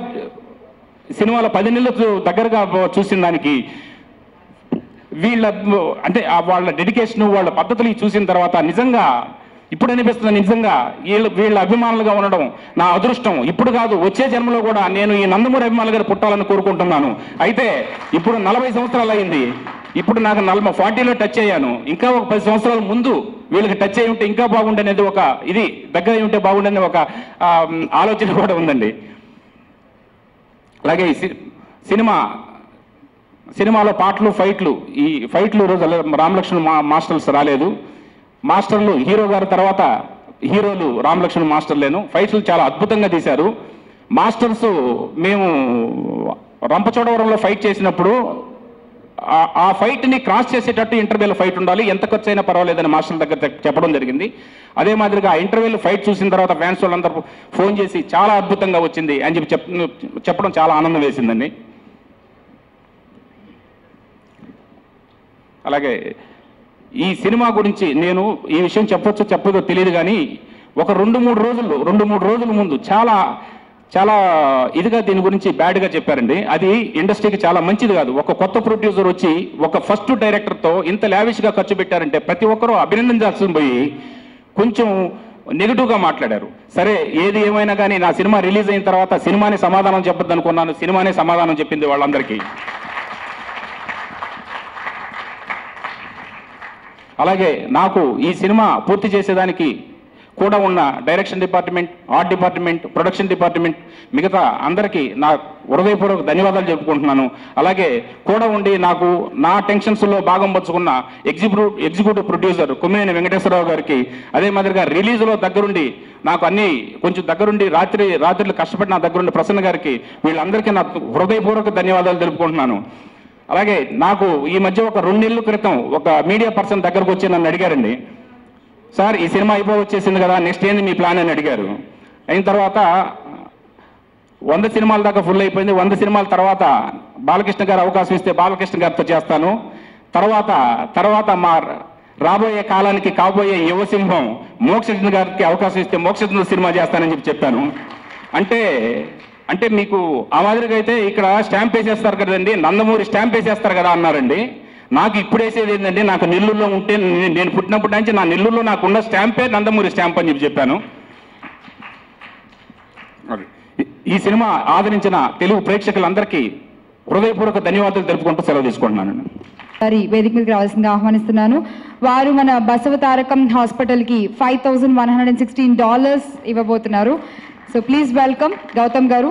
సినిమాలో 10 నెలలు దగ్గరగా చూసిన దానికి వాళ్ళ డెడికేషన్, వాళ్ళ పద్ధతులు చూసిన తర్వాత నిజంగా ఇప్పుడు అనిపిస్తుంది, నిజంగా వీళ్ళ అభిమానులుగా ఉండడం నా అదృష్టం. ఇప్పుడు కాదు, వచ్చే జన్మలో కూడా నేను ఈ నందమూరి అభిమానులు గారు పుట్టాలని కోరుకుంటున్నాను. అయితే ఇప్పుడు 40 సంవత్సరాలు అయింది. ఇప్పుడు నాకు 40లో టచ్ అయ్యాను. ఇంకా ఒక 10 సంవత్సరాల ముందు వీళ్ళకి టచ్ అయి ఉంటే ఇంకా బాగుండేది, దగ్గర ఉంటే బాగుండేది ఒక ఆలోచన కూడా ఉందండి. అలాగే సినిమాలో పాటలు, ఈ ఫైట్లు రోజు రామలక్ష్మణ్ మాస్టర్స్ రాలేదు. మాస్టర్లు హీరో గారి తర్వాత హీరోలు రామలక్ష్మణ్ మాస్టర్లేను. ఫైట్లు చాలా అద్భుతంగా తీశారు. మాస్టర్స్ మేము రంపచోడవరంలో ఫైట్ చేసినప్పుడు ఆ ఫైట్ని క్రాస్ చేసేటట్టు ఇంటర్వ్యూలో ఫైట్ ఉండాలి, ఎంత ఖర్చు అయినా పర్వాలేదని మాస్టర్ల దగ్గర చెప్పడం జరిగింది. అదే మాదిరిగా ఆ ఇంటర్వ్యూలో ఫైట్ చూసిన తర్వాత ఫ్యాన్స్ వాళ్ళందరూ ఫోన్ చేసి చాలా అద్భుతంగా వచ్చింది అని చెప్పడం చాలా ఆనందం వేసిందండి. అలాగే ఈ సినిమా గురించి నేను ఈ విషయం చెప్పదో తెలియదు కానీ ఒక 2-3 రోజుల ముందు చాలా ఇదిగా దీని గురించి బ్యాడ్గా చెప్పారండి. అది ఇండస్ట్రీకి చాలా మంచిది కాదు. ఒక కొత్త ప్రొడ్యూసర్ వచ్చి ఒక ఫస్ట్ డైరెక్టర్తో ఇంత లావిష్గా ఖర్చు పెట్టారంటే ప్రతి ఒక్కరూ అభినందించాల్సి పోయి కొంచెం నెగిటివ్గా మాట్లాడారు. సరే, ఏది ఏమైనా కానీ నా సినిమా రిలీజ్ అయిన తర్వాత సినిమానే సమాధానం చెప్పొద్దు అనుకున్నాను. సినిమానే సమాధానం చెప్పింది వాళ్ళందరికీ. అలాగే నాకు ఈ సినిమా పూర్తి చేసేదానికి కూడా ఉన్న direction department, art department, production department, మిగతా అందరికీ నా హృదయపూర్వక ధన్యవాదాలు చెప్పుకుంటున్నాను. అలాగే కూడా ఉండి నాకు నా టెన్షన్స్లో భాగం పంచుకున్న ఎగ్జిక్యూటివ్ ప్రొడ్యూసర్ కుమ్మినేని వెంకటేశ్వరరావు గారికి, అదే మాదిరిగా రిలీజ్లో దగ్గరుండి నాకు అన్ని కొంచెం దగ్గరుండి రాత్రులు కష్టపడి నా దగ్గరుండి ప్రసన్న గారికి, వీళ్ళందరికీ నా హృదయపూర్వక ధన్యవాదాలు తెలుపుకుంటున్నాను. అలాగే నాకు ఈ మధ్య ఒక 2 నెలల క్రితం ఒక మీడియా పర్సన్ దగ్గరకు వచ్చి నన్ను అడిగారండి, సార్ ఈ సినిమా వచ్చేసింది కదా, నెక్స్ట్ ఏంది మీ ప్లాన్ అని అడిగారు. అయిన తర్వాత 100 సినిమాల దాకా ఫుల్ అయిపోయింది. 100 సినిమాల తర్వాత బాలకృష్ణ గారు అవకాశం ఇస్తే బాలకృష్ణ గారితో చేస్తాను, తర్వాత మా రాబోయే కాలానికి కాబోయే యువసింహం మోక్షజ్ఞ గారికి అవకాశం ఇస్తే మోక్షజ్ఞ సినిమా చేస్తానని చెప్పాను. అంటే మీకు ఆ మాదిరిగా అయితే ఇక్కడ స్టాంప్ వేసేస్తారు కదండి, నందమూరి స్టాంప్ వేసేస్తారు కదా అన్నారండి. నాకు ఇప్పుడు వేసేది ఏంటంటే, నాకు నెల్లూరులో ఉంటే నేను పుట్టినప్పటి నుంచి నా నెల్లూరులో నాకున్న స్టాంపే నందమూరి స్టాంప్ అని చెప్పాను. ఈ సినిమా ఆదరించిన తెలుగు ప్రేక్షకులందరికీ హృదయపూర్వక ధన్యవాదాలు తెలుపుకుంటూ సెలవు తీసుకుంటున్నాను. వేదిక మీదకి రావాల్సిందిగా ఆహ్వానిస్తున్నాను. వారు మన బసవ తారకం హాస్పిటల్కి $5,116 ఇవ్వబోతున్నారు. సో ప్లీజ్ వెల్కమ్ గౌతమ్ గారు.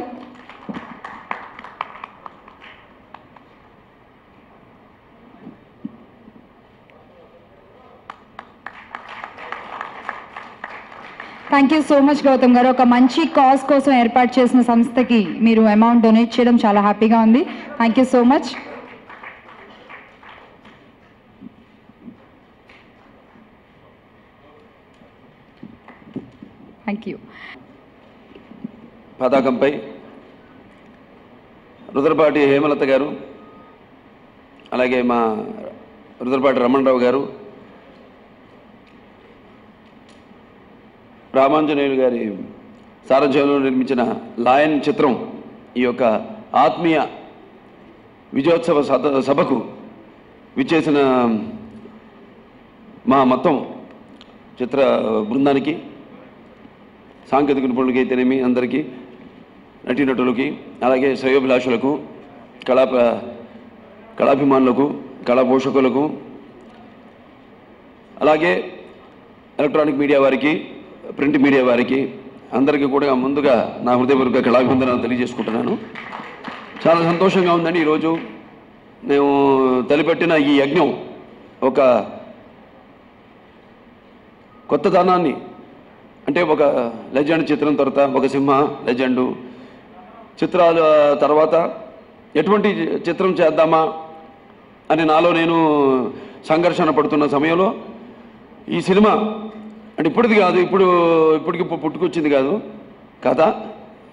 Thank you so much Gautam గారు. ఒక మంచి కాజ్ కోసం ఏర్పాటు చేసిన సంస్థకి మీరు అమౌంట్ డొనేట్ చేయడం చాలా హ్యాపీగా ఉంది. Thank you so much. Thank you. పతాకంపై రుద్రపాటి హేమలత గారు, అలాగే మా రుద్రపాటి రమణరావు గారు, రామాంజనేయులు గారి సారథ్యంలో నిర్మించిన లాయన్ చిత్రం ఈ యొక్క ఆత్మీయ విజయోత్సవ సభకు విచ్చేసిన మా మొత్తం చిత్ర బృందానికి, సాంకేతిక నిపుణులకి అయితేనేమి అందరికీ, నటీనటులకి, అలాగే శ్రేయోభిలాషులకు, కళాభిమానులకు, కళా పోషకులకు, అలాగే ఎలక్ట్రానిక్ మీడియా వారికి, ప్రింట్ మీడియా వారికి అందరికీ కూడా ముందుగా నా హృదయపూర్వక కళాభివందనాలు తెలియజేసుకుంటున్నాను. చాలా సంతోషంగా ఉందండి. ఈరోజు మేము తలపెట్టిన ఈ యజ్ఞం ఒక కొత్తదనాన్ని, అంటే ఒక లెజెండ్ చిత్రం తర్వాత ఒక సింహ లెజెండు చిత్రాల తర్వాత ఎటువంటి చిత్రం చేద్దామా అని నాలో నేను సంఘర్షణ పడుతున్న సమయంలో ఈ సినిమా అంటే ఇప్పటిది కాదు, ఇప్పటికి పుట్టుకొచ్చింది కాదు కథ.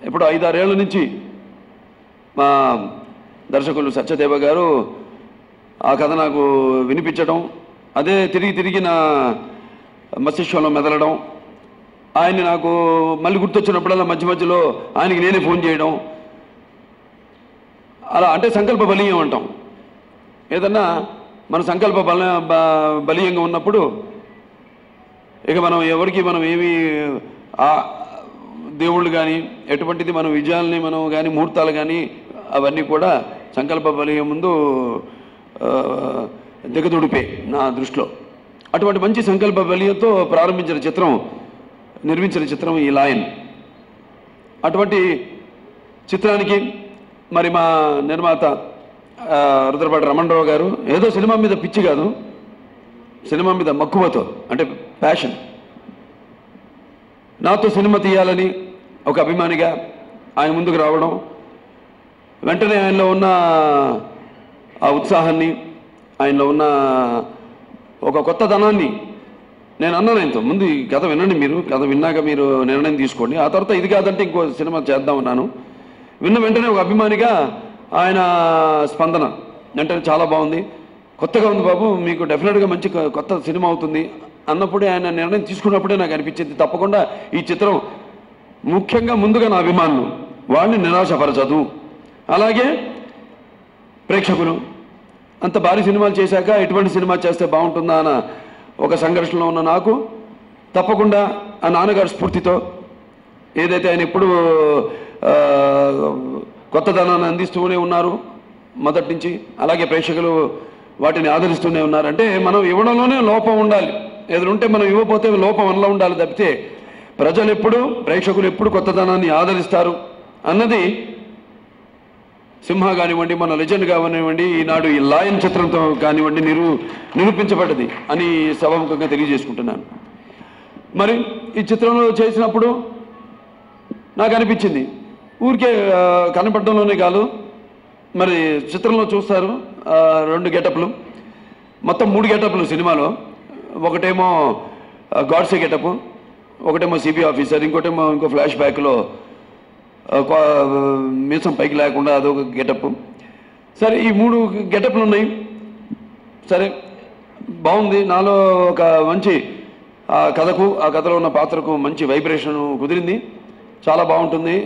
ఇప్పుడు 5-6 ఏళ్ల నుంచి మా దర్శకులు సత్యదేవ గారు ఆ కథ నాకు వినిపించడం, అదే తిరిగి నా మస్తిష్కంలో మెదలడం, ఆయన్ని నాకు మళ్ళీ గుర్తొచ్చినప్పుడల్లా మధ్యలో ఆయనకి నేనే ఫోన్ చేయడం, అలా అంటే సంకల్ప బలీయం అంటాం. ఏదన్నా మన సంకల్ప బలీయంగా ఉన్నప్పుడు ఇక మనం ఎవరికి మనం ఏమి దేవుళ్ళు కానీ ఎటువంటిది మనం విజయాలని మనం కానీ ముహూర్తాలు కానీ అవన్నీ కూడా సంకల్ప బలీయం ముందు దిగదుడిపే నా దృష్టిలో. అటువంటి మంచి సంకల్ప బలీయంతో నిర్మించిన చిత్రం ఈ లాయన్. అటువంటి చిత్రానికి మరి మా నిర్మాత రుద్రపాటి రమణరావు గారు ఏదో సినిమా మీద పిచ్చి కాదు, సినిమా మీద మక్కువతో, అంటే ప్యాషన్, నాతో సినిమా తీయాలని ఒక అభిమానిగా ఆయన ముందుకు రావడం, వెంటనే ఆయనలో ఉన్న ఆ ఉత్సాహాన్ని, ఆయనలో ఉన్న ఒక కొత్తదనాన్ని నేను అన్నాను ఆయనతో, ముందు ఈ కథ వినండి, మీరు కథ విన్నాక మీరు నిర్ణయం తీసుకోండి, ఆ తర్వాత ఇది కాదంటే ఇంకో సినిమా చేద్దామన్నాను. విన్న వెంటనే ఒక అభిమానిగా ఆయన స్పందన వెంటనే చాలా బాగుంది, కొత్తగా ఉంది బాబు, మీకు డెఫినెట్గా మంచి కొత్త సినిమా అవుతుంది అన్నప్పుడే, ఆయన నిర్ణయం తీసుకున్నప్పుడే నాకు అనిపించింది తప్పకుండా ఈ చిత్రం ముఖ్యంగా ముందుగా నా అభిమానులు వాళ్ళని నిరాశపరచదు, అలాగే ప్రేక్షకులు అంత భారీ సినిమాలు చేశాక ఎటువంటి సినిమా చేస్తే బాగుంటుందా అన్న ఒక సంఘర్షణలో ఉన్న నాకు తప్పకుండా ఆ నాన్నగారి స్ఫూర్తితో ఏదైతే ఆయన ఎప్పుడు కొత్తదనాన్ని అందిస్తూనే ఉన్నారు మొదటి నుంచి, అలాగే ప్రేక్షకులు వాటిని ఆదరిస్తూనే ఉన్నారంటే మనం ఇవ్వడంలోనే లోపం ఉండాలి. ఏదైనా ఉంటే మనం ఇవ్వకపోతే లోపం మనలో ఉండాలి తప్పితే ప్రజలు ఎప్పుడు, ప్రేక్షకులు ఎప్పుడు కొత్తదనాన్ని ఆదరిస్తారు అన్నది సింహ కానివ్వండి, మన లెజెండ్ కానివ్వండి, ఈనాడు ఈ లాయన్ చిత్రంతో కానివ్వండి నిరూపించబడ్డది అని సభాముఖంగా తెలియజేసుకుంటున్నాను. మరి ఈ చిత్రంలో చేసినప్పుడు నాకు అనిపించింది ఊరికే కనపడడంలోనే కాదు, మరి చిత్రంలో చూస్తారు 2 గెటప్లు, మొత్తం 3 గెటప్లు సినిమాలో. ఒకటేమో గాడ్సే గెటప్, ఒకటేమో సిబిఐ ఆఫీసర్, ఇంకోటేమో ఇంకో ఫ్లాష్ బ్యాక్లో మీసం పైకి లేకుండా అదొక గెటప్. సరే ఈ 3 గెటప్లు ఉన్నాయి. సరే బాగుంది. నాలో ఒక మంచి ఆ కథలో ఉన్న పాత్రకు మంచి వైబ్రేషన్ కుదిరింది. చాలా బాగుంటుంది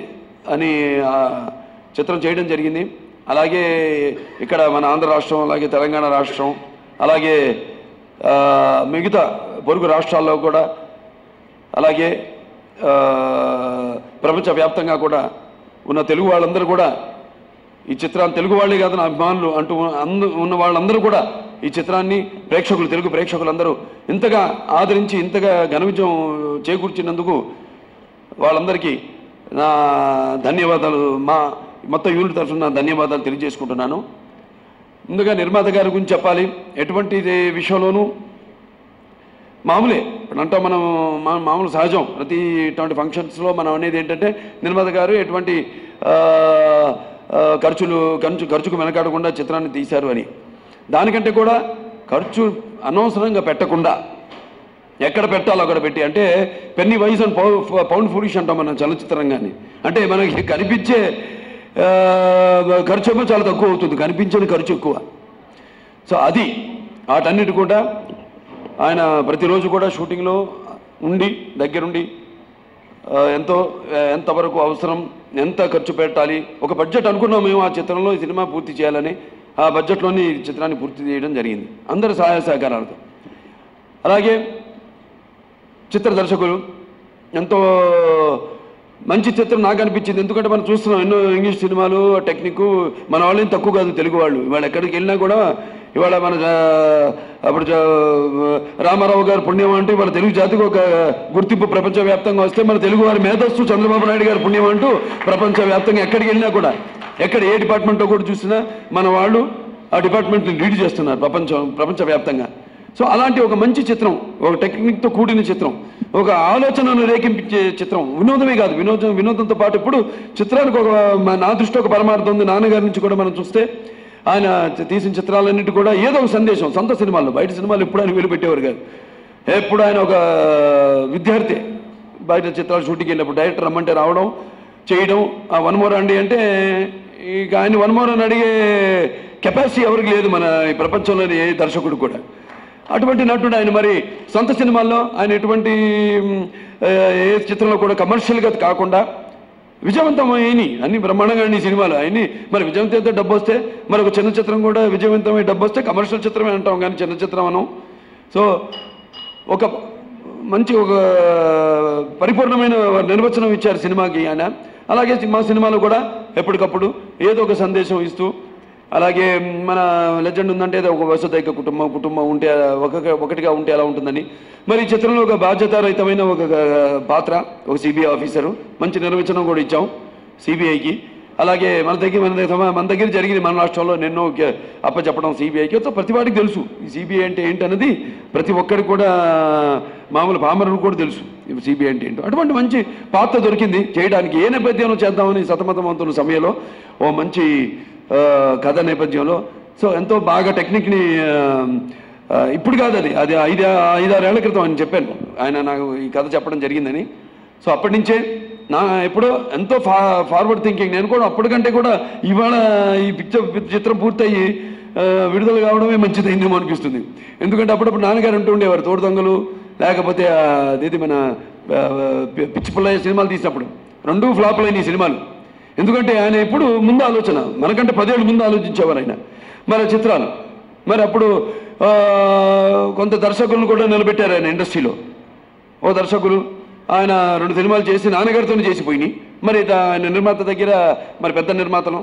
అని చిత్రం చేయడం జరిగింది. అలాగే ఇక్కడ మన ఆంధ్ర రాష్ట్రం, అలాగే తెలంగాణ రాష్ట్రం, అలాగే మిగతా పొరుగు రాష్ట్రాల్లో కూడా, అలాగే ప్రపంచవ్యాప్తంగా కూడా ఉన్న తెలుగు వాళ్ళందరూ కూడా ఈ చిత్రాన్ని, తెలుగు వాళ్ళే కాదు నా అభిమానులు అంటూ ఉన్న వాళ్ళందరూ కూడా ఈ చిత్రాన్ని తెలుగు ప్రేక్షకులందరూ ఇంతగా ఆదరించి ఇంతగా ఘన విజయం చేకూర్చినందుకు వాళ్ళందరికీ నా ధన్యవాదాలు, మా మొత్తం యూనిట్ తరఫున ధన్యవాదాలు తెలియజేసుకుంటున్నాను. ముందుగా నిర్మాత గారి గురించి చెప్పాలి. ఎటువంటి విషయంలోనూ మామూలే అంటాం మనం, మామూలు సహజం. ప్రతి ఇటువంటి ఫంక్షన్స్లో మనం అనేది ఏంటంటే నిర్మాత గారు ఎటువంటి ఖర్చుకు వెనకాడకుండా చిత్రాన్ని తీశారు అని. దానికంటే కూడా ఖర్చు అనవసరంగా పెట్టకుండా ఎక్కడ పెట్టాలో అక్కడ పెట్టి, అంటే పెన్నీ వైజ్ అండ్ పౌండ్ ఫుడిష్ అంటాం మనం చలనచిత్రంగాని. అంటే మనకి కనిపించే ఖర్చు ఏమో చాలా తక్కువ అవుతుంది, కనిపించని ఖర్చు ఎక్కువ. సో అది వాటన్నిటి కూడా ఆయన ప్రతిరోజు కూడా షూటింగ్లో ఉండి దగ్గరుండి ఎంతవరకు అవసరం, ఎంత ఖర్చు పెట్టాలి, ఒక బడ్జెట్ అనుకున్నాం మేము ఆ చిత్రంలో ఈ సినిమా పూర్తి చేయాలని. ఆ బడ్జెట్లోని ఈ చిత్రాన్ని పూర్తి చేయడం జరిగింది అందరి సహాయ సహకారాలతో. అలాగే చిత్ర దర్శకులు ఎంతో మంచి చిత్రం నాకు అనిపించింది. ఎందుకంటే మనం చూస్తున్నాం ఎన్నో ఇంగ్లీష్ సినిమాలు, టెక్నిక్, మన వాళ్ళేం తక్కువ కాదు తెలుగు వాళ్ళు. ఇవాళ ఎక్కడికి వెళ్ళినా కూడా ఇవాళ మన అప్పుడు రామారావు గారు పుణ్యం అంటూ ఇవాళ తెలుగు జాతికి ఒక గుర్తింపు ప్రపంచవ్యాప్తంగా వస్తే, మన తెలుగు వారి మేధస్సు చంద్రబాబు నాయుడు గారు పుణ్యం అంటూ ప్రపంచవ్యాప్తంగా ఎక్కడికి వెళ్ళినా కూడా, ఎక్కడ ఏ డిపార్ట్మెంట్లో కూడా చూసినా మన వాళ్ళు ఆ డిపార్ట్మెంట్ని లీడ్ చేస్తున్నారు ప్రపంచవ్యాప్తంగా. సో అలాంటి ఒక మంచి చిత్రం, ఒక టెక్నిక్తో కూడిన చిత్రం, ఒక ఆలోచనను రేకింపించే చిత్రం. వినోదమే కాదు, వినోదంతో పాటు ఇప్పుడు చిత్రానికి నా దృష్టి ఒక పరమార్థం ఉంది. నాన్నగారి నుంచి కూడా మనం చూస్తే ఆయన తీసిన చిత్రాలన్నింటి కూడా ఏదో ఒక సందేశం. సొంత సినిమాల్లో, బయట సినిమాలు ఎప్పుడు ఆయన వెలుపెట్టేవారు కాదు. ఎప్పుడు ఆయన ఒక విద్యార్థి బయట చిత్రాలు షూటింగ్కి వెళ్ళినప్పుడు డైరెక్టర్ రమ్మంటే రావడం, చేయడం. ఆ 1 మోర్ అండి అంటే ఇక ఆయన 1 మోర్ అని అడిగే కెపాసిటీ ఎవరికి లేదు మన ఈ ప్రపంచంలోని ఏ దర్శకుడు కూడా. అటువంటి నటుడు ఆయన. మరి సొంత సినిమాల్లో ఆయన ఎటువంటి ఏ చిత్రంలో కూడా కమర్షియల్గా కాకుండా విజయవంతమైనవి అన్ని బ్రహ్మాండంగా ఈ సినిమాలు ఆయన్ని. మరి విజయవంతమైతే డబ్బు వస్తే, మరి ఒక చిన్న చిత్రం కూడా విజయవంతమై డబ్బు వస్తే కమర్షియల్ చిత్రమే అంటాం కానీ చిన్న చిత్రం అనం. సో ఒక మంచి ఒక పరిపూర్ణమైన నిర్వచనం ఇచ్చారు సినిమాకి ఆయన. అలాగే మా సినిమాలో కూడా ఎప్పటికప్పుడు ఏదో ఒక సందేశం ఇస్తూ, అలాగే మన లెజెండ్ ఉందంటే ఒక వసుదైక కుటుంబం ఉంటే ఒకటిగా ఉంటే ఎలా ఉంటుందని. మరి ఈ చిత్రంలో ఒక బాధ్యతారహితమైన ఒక పాత్ర, ఒక సిబిఐ ఆఫీసరు, మంచి నిర్వచనం కూడా ఇచ్చాం సిబిఐకి. అలాగే మన దగ్గర జరిగింది మన రాష్ట్రంలో నిన్నో అప్పచెప్పడం సిబిఐకి. ప్రతి వాడికి తెలుసు ఈ సిబిఐ అంటే ఏంటన్నది, ప్రతి ఒక్కరికి కూడా మామూలు పామరుడు కూడా తెలుసు సిబిఐ అంటే ఏంటో. అటువంటి మంచి పాత్ర దొరికింది చేయడానికి. ఏ నేపథ్యంలో చేద్దామని సతమతం అవుతున్న సమయంలో ఓ మంచి కథ నేపథ్యంలో. సో ఎంతో బాగా టెక్నిక్ని ఇప్పుడు కాదు, అది 5-6 ఏళ్ల క్రితం అని చెప్పాను, ఆయన నాకు ఈ కథ చెప్పడం జరిగిందని. సో అప్పటి నుంచే ఎప్పుడో ఎంతో ఫార్వర్డ్ థింకింగ్. నేను కూడా అప్పటికంటే కూడా ఇవాళ ఈ చిత్రం పూర్తయ్యి విడుదల కావడమే మంచిదైందేమో అనిపిస్తుంది. ఎందుకంటే అప్పుడప్పుడు నాన్నగారు అంటూ ఉండేవారు, తోడు దొంగలు లేకపోతే అదేది మన పిచ్చి పుల్లయ్య సినిమాలు తీసినప్పుడు 2 ఫ్లాప్లు అయిన ఈ సినిమాలు. ఎందుకంటే ఆయన ఎప్పుడు ముందు ఆలోచన, మనకంటే 10 ఏళ్ళు ముందు ఆలోచించేవారు ఆయన మరి చిత్రాలు. మరి అప్పుడు కొంత దర్శకులను కూడా నిలబెట్టారు ఆయన ఇండస్ట్రీలో. ఓ దర్శకులు ఆయన 2 సినిమాలు చేసి నాన్నగారితోనే చేసిపోయినాయి. మరి ఆయన నిర్మాత దగ్గర మరి పెద్ద నిర్మాతలు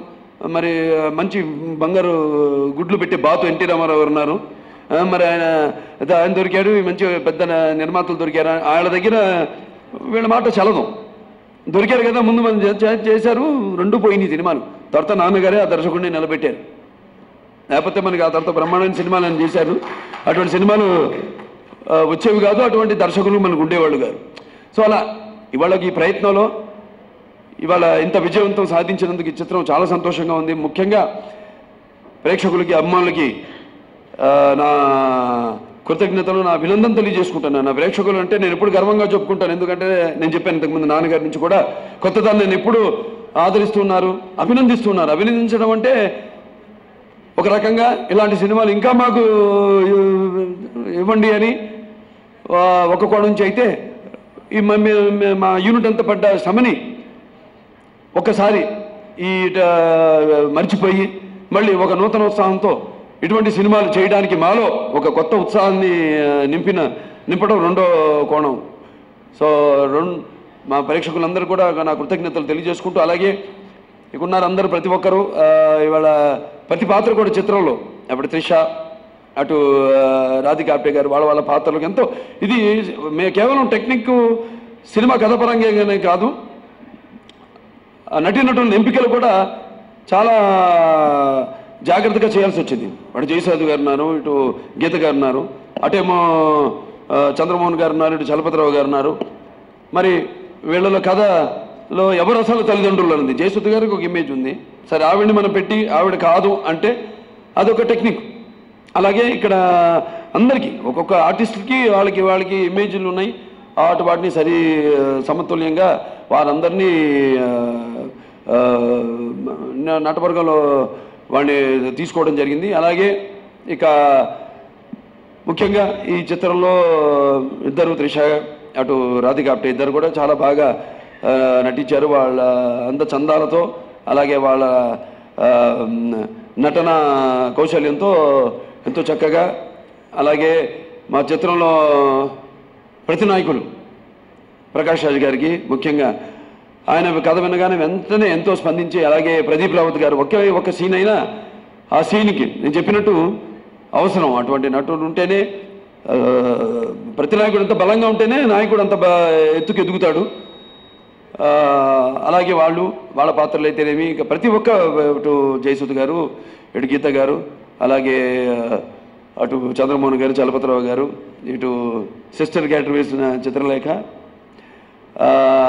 మరి మంచి బంగారు గుడ్లు పెట్టి బాతు ఎన్టీ రామారావు గారు ఉన్నారు. మరి ఆయన దొరికాడు, మంచి పెద్ద నిర్మాతలు దొరికారు. వాళ్ళ దగ్గర వీళ్ళ మాట చలదు, దొరికారు కదా ముందు మనం చేశారు, రెండు పోయినాయి సినిమాలు. తర్వాత నాన్నగారే ఆ దర్శకుడిని నిలబెట్టారు, లేకపోతే మనకి ఆ తర్వాత బ్రహ్మాండమైన సినిమాలు అని చేశారు. అటువంటి సినిమాలు వచ్చేవి కాదు, అటువంటి దర్శకులు మనకు ఉండేవాళ్ళు కాదు. సో అలా ఇవాళకి ఈ ప్రయత్నంలో ఇవాళ ఇంత విజయవంతం సాధించినందుకు ఈ చిత్రం చాలా సంతోషంగా ఉంది. ముఖ్యంగా ప్రేక్షకులకి, అభిమానులకి నా కృతజ్ఞతలు, నా అభినందన తెలియజేసుకుంటాను. నా ప్రేక్షకులు అంటే నేను ఎప్పుడు గర్వంగా చెప్పుకుంటాను. ఎందుకంటే నేను చెప్పాను ఇంతకుముందు నాన్నగారి నుంచి కూడా కొత్తదాన్ని నేను ఎప్పుడు ఆదరిస్తున్నారు, అభినందిస్తున్నారు. అభినందించడం అంటే ఒక రకంగా ఇలాంటి సినిమాలు ఇంకా మాకు ఇవ్వండి అని ఒక కోణం నుంచి అయితే, ఈ మా యూనిట్ అంతా పడ్డ శ్రమని ఒక్కసారి ఈ మర్చిపోయి మళ్ళీ ఒక నూతన ఉత్సాహంతో ఇటువంటి సినిమాలు చేయడానికి మాలో ఒక కొత్త ఉత్సాహాన్ని నింపడం రెండో కోణం. సో మా ప్రేక్షకులందరూ కూడా నా కృతజ్ఞతలు తెలియజేసుకుంటూ, అలాగే ఇకున్నారు అందరూ ప్రతి ఒక్కరూ ఇవాళ ప్రతి పాత్ర కూడా చిత్రంలో, అప్పుడు త్రిష, అటు రాధికా ఆప్టే గారు వాళ్ళ పాత్రలకు ఎంతో ఇది కేవలం టెక్నిక్ సినిమా కథపరంగానే కాదు, నటీనటుల ఎంపికలు కూడా చాలా జాగ్రత్తగా చేయాల్సి వచ్చింది. అటు జయసాధు గారు ఉన్నారు, ఇటు గీత గారు ఉన్నారు, అటేమో చంద్రమోహన్ గారు ఉన్నారు, ఇటు చలపతిరావు గారు ఉన్నారు. మరి వీళ్ళలో కథలో ఎవరు అసలు తల్లిదండ్రులు ఉంది. జయసుధ గారికి ఒక ఇమేజ్ ఉంది, సరే ఆవిడని మనం పెట్టి ఆవిడ కాదు అంటే అదొక టెక్నిక్. అలాగే ఇక్కడ అందరికీ ఒక్కొక్క ఆర్టిస్ట్కి వాళ్ళకి ఇమేజ్లు ఉన్నాయి. వాటిని సమతుల్యంగా వారందరినీ నటవర్గంలో వాడిని తీసుకోవడం జరిగింది. అలాగే ఇక ముఖ్యంగా ఈ చిత్రంలో ఇద్దరు, త్రిష అటు రాధికా ఆప్టే ఇద్దరు కూడా చాలా బాగా నటించారు. వాళ్ళ చందాలతో అలాగే వాళ్ళ నటన కౌశల్యంతో ఎంతో చక్కగా. అలాగే మా చిత్రంలో ప్రతినాయకులు ప్రకాష్ రాజ్ గారికి ముఖ్యంగా ఆయన కథ వినగానే వెంటనే ఎంతో స్పందించి, అలాగే ప్రదీప్ రావత్ గారు ఒక్క సీన్ అయినా ఆ సీన్కి నేను చెప్పినట్టు అవసరం. అటువంటి నటుడు ఉంటేనే, ప్రతినాయకుడు అంత బలంగా ఉంటేనే నాయకుడు అంత ఎదుగుతాడు. అలాగే వాళ్ళ పాత్రలు అయితేనేమి ఇక ప్రతి ఒక్క ఇటు జయసుధ గారు, ఇటు గీత గారు, అలాగే అటు చంద్రమోహన్ గారు, చలపతిరావు గారు, ఇటు సిస్టర్ క్యారెక్టర్ వేసిన చిత్రలేఖ,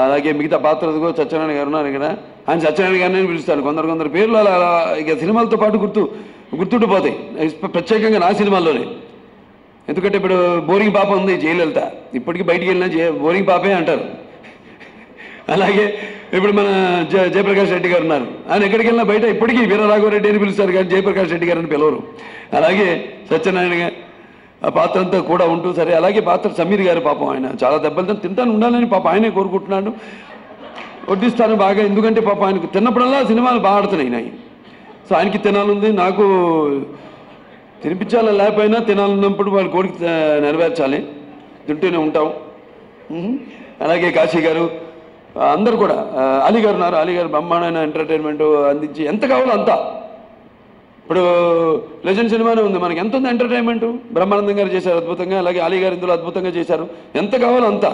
అలాగే మిగతా పాత్రలు సత్యనారాయణ గారు ఉన్నారు ఇక్కడ. ఆయన సత్యనారాయణ గారిని పిలుస్తాను. కొందరు పేర్లు అలా ఇక సినిమాలతో పాటు గుర్తుండిపోతాయి, ప్రత్యేకంగా నా సినిమాల్లోనే. ఎందుకంటే ఇప్పుడు బోరింగ్ పాప ఉంది జయలలిత, ఇప్పటికీ బయటికి వెళ్ళినా బోరింగ్ పాపే అంటారు. అలాగే ఇప్పుడు మన జయప్రకాష్ రెడ్డి గారు ఉన్నారు, ఆయన ఎక్కడికి వెళ్ళినా బయట ఇప్పటికీ వీరరాఘవరెడ్డి అని పిలుస్తారు కానీ జయప్రకాష్ రెడ్డి గారు అని పిలవరు. అలాగే సత్యనారాయణ ఆ పాత్ర అంతా కూడా ఉంటూ సరే. అలాగే పాత్ర సమీర్ గారు పాపం, ఆయన చాలా దెబ్బలు తింటాను ఉండాలని పాప ఆయనే కోరుకుంటున్నాడు. వడ్డిస్తాను బాగా, ఎందుకంటే పాప ఆయనకు తిన్నప్పుడల్లా సినిమాలు బాగా ఆడుతున్నాయి. సో ఆయనకి తినాలుంది, నాకు తినిపించాలి, లేకపోయినా తినాలన్నప్పుడు వాళ్ళ కోరిక నెరవేర్చాలి, తింటూనే ఉంటాం. అలాగే కాశీ గారు, అందరు కూడా, అలీ గారు ఉన్నారు. అలీ గారు బ్రహ్మాండమైన ఎంటర్టైన్మెంట్ అందించి ఎంత కావాలో అంతా. ఇప్పుడు లెజెండ్ సినిమానే ఉంది, మనకి ఎంత ఉంది ఎంటర్టైన్మెంట్. బ్రహ్మానందం గారు చేశారు అద్భుతంగా, అలాగే అలీ గారు ఇందులో అద్భుతంగా చేశారు, ఎంత కావాలో అంతా.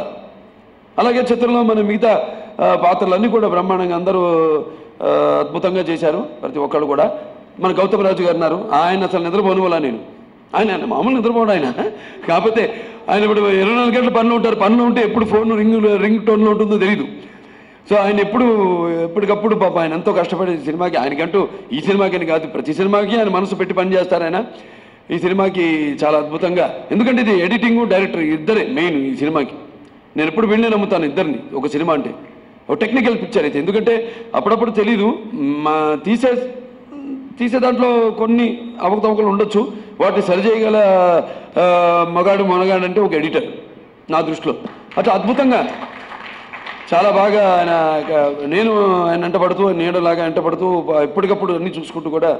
అలాగే చిత్రంలో మన మిగతా పాత్రలన్నీ కూడా బ్రహ్మాండంగా అందరూ అద్భుతంగా చేశారు ప్రతి ఒక్కళ్ళు కూడా. మన గౌతమ్ రాజు గారు ఉన్నారు, ఆయన అసలు నిద్రపోను వల్ల ఆయన మామూలు నిద్రపోవడం ఆయన. కాకపోతే ఆయన ఇప్పుడు 24 గంటలు పనిలో ఉంటారు, పనిలో ఉంటే ఎప్పుడు ఫోన్ రింగ్ టోన్లో ఉంటుందో తెలియదు. సో ఆయన ఎప్పటికప్పుడు పాప ఆయన ఎంతో కష్టపడి సినిమాకి, ఆయనకంటూ ఈ సినిమాకి కాదు ప్రతి సినిమాకి ఆయన మనసు పెట్టి పని చేస్తారు. ఆయన ఈ సినిమాకి చాలా అద్భుతంగా, ఎందుకంటే ఇది ఎడిటింగ్, డైరెక్టర్ ఇద్దరే మెయిన్ ఈ సినిమాకి. నేను ఎప్పుడు వెళ్ళి నమ్ముతాను ఇద్దరిని ఒక సినిమా అంటే. ఒక టెక్నికల్ పిక్చర్ అయితే, ఎందుకంటే అప్పుడప్పుడు తెలీదు, తీసే దాంట్లో కొన్ని అవకతవకలు ఉండొచ్చు, వాటిని సరిచేయగల మొనగాడు అంటే ఒక ఎడిటర్ నా దృష్టిలో. అట్లా అద్భుతంగా చాలా బాగా ఆయన, నేను ఆయన వెంటపడుతూ నీడలాగా వెంటపడుతూ ఎప్పటికప్పుడు అన్నీ చూసుకుంటూ కూడా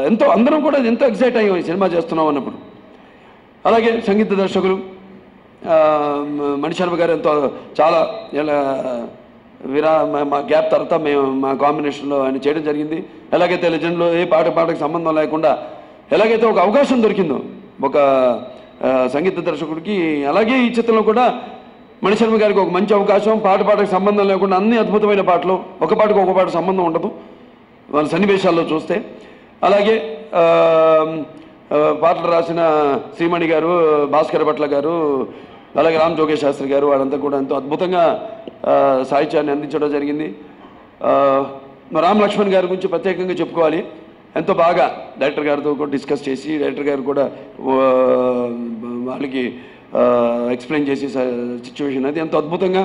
ఎంతో అందరం కూడా ఎంతో ఎక్సైట్ అయ్యాం ఈ సినిమా చేస్తున్నాం అన్నప్పుడు. అలాగే సంగీత దర్శకులు మణిశర్మ గారు ఎంతో చాలా మా గ్యాప్ తర్వాత మేము మా కాంబినేషన్లో ఆయన చేయడం జరిగింది. ఎలాగైతే లెజెండ్లో ఏ పాటకు సంబంధం లేకుండా ఎలాగైతే ఒక అవకాశం దొరికిందో ఒక సంగీత దర్శకుడికి, అలాగే ఈ చిత్రంలో కూడా మణిశర్మ గారికి ఒక మంచి అవకాశం. పాటకు సంబంధం లేకుండా అన్ని అద్భుతమైన పాటలు, ఒక పాట సంబంధం ఉండదు వాళ్ళ సన్నివేశాల్లో చూస్తే. అలాగే పాటలు రాసిన శ్రీమణి గారు, భాస్కర్ భట్ల గారు, అలాగే రామ్ జోగేష్ శాస్త్రి గారు, వాళ్ళంతా కూడా ఎంతో అద్భుతంగా సాహిత్యాన్ని అందించడం జరిగింది. రామ్ లక్ష్మణ్ గారి గురించి ప్రత్యేకంగా చెప్పుకోవాలి. ఎంతో బాగా డైరెక్టర్ గారితో కూడా డిస్కస్ చేసి, డైరెక్టర్ గారు కూడా వాళ్ళకి ఎక్స్ప్లెయిన్ చేసి సిచ్యువేషన్ అది ఎంతో అద్భుతంగా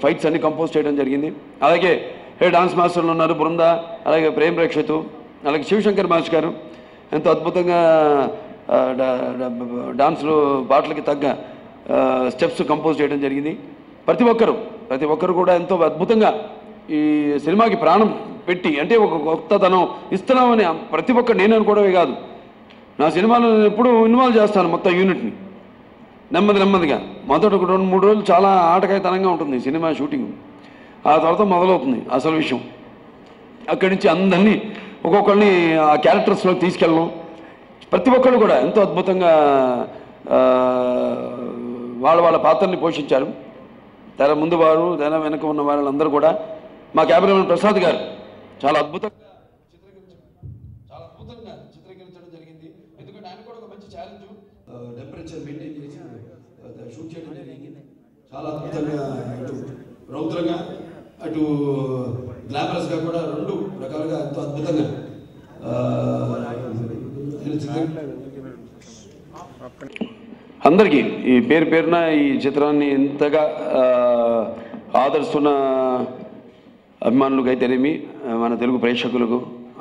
ఫైట్స్ అన్ని కంపోజ్ చేయడం జరిగింది. అలాగే డాన్స్ మాస్టర్లు ఉన్నారు బృంద, అలాగే ప్రేమ్ రక్షిత్, అలాగే శివశంకర్ మాస్టర్ గారు ఎంతో అద్భుతంగా డాన్స్లు పాటలకి తగ్గ స్టెప్స్ కంపోజ్ చేయడం జరిగింది. ప్రతి ఒక్కరు కూడా ఎంతో అద్భుతంగా ఈ సినిమాకి ప్రాణం పెట్టి, అంటే ఒక కొత్తదనం ఇస్తున్నామని ప్రతి ఒక్కరు, నేను అనుకోవడమే కాదు, నా సినిమాలో నేను ఎప్పుడూ ఇన్వాల్వ్ చేస్తాను మొత్తం యూనిట్ని నెమ్మదిగా. మొదట ఒక 2-3 రోజులు చాలా ఆటకాయతనంగా ఉంటుంది సినిమా షూటింగ్, ఆ తర్వాత మొదలవుతుంది అసలు విషయం. అక్కడి నుంచి అందరినీ ఒక్కొక్కరిని ఆ క్యారెక్టర్స్లో తీసుకెళ్ళడం, ప్రతి ఒక్కళ్ళు కూడా ఎంతో అద్భుతంగా వాళ్ళ పాత్రని పోషించారు. తెర ముందు వారు, తెర వెనక ఉన్న వాళ్ళందరూ కూడా. మా కెమెరామెన్ ప్రసాద్ గారు చాలా అద్భుతంగా చిత్రీకరించడం జరిగింది. ఎందుకంటే ఆయన కూడా ఒక మంచి ఛాలెంజ్, టెంపరేచర్ మెయింటైన్ చేసి షూట్ చేయడం జరిగింది. చాలా అద్భుతంగా, ఇటు రౌద్రంగా అటు గ్లామరస్గా కూడా 2 రకాలుగా ఎంతో అద్భుతంగా అందరికీ ఈ పేరున ఈ చిత్రాన్ని ఎంతగా ఆదరిస్తున్న అభిమానులకు అయితేనేమి, మన తెలుగు ప్రేక్షకులకు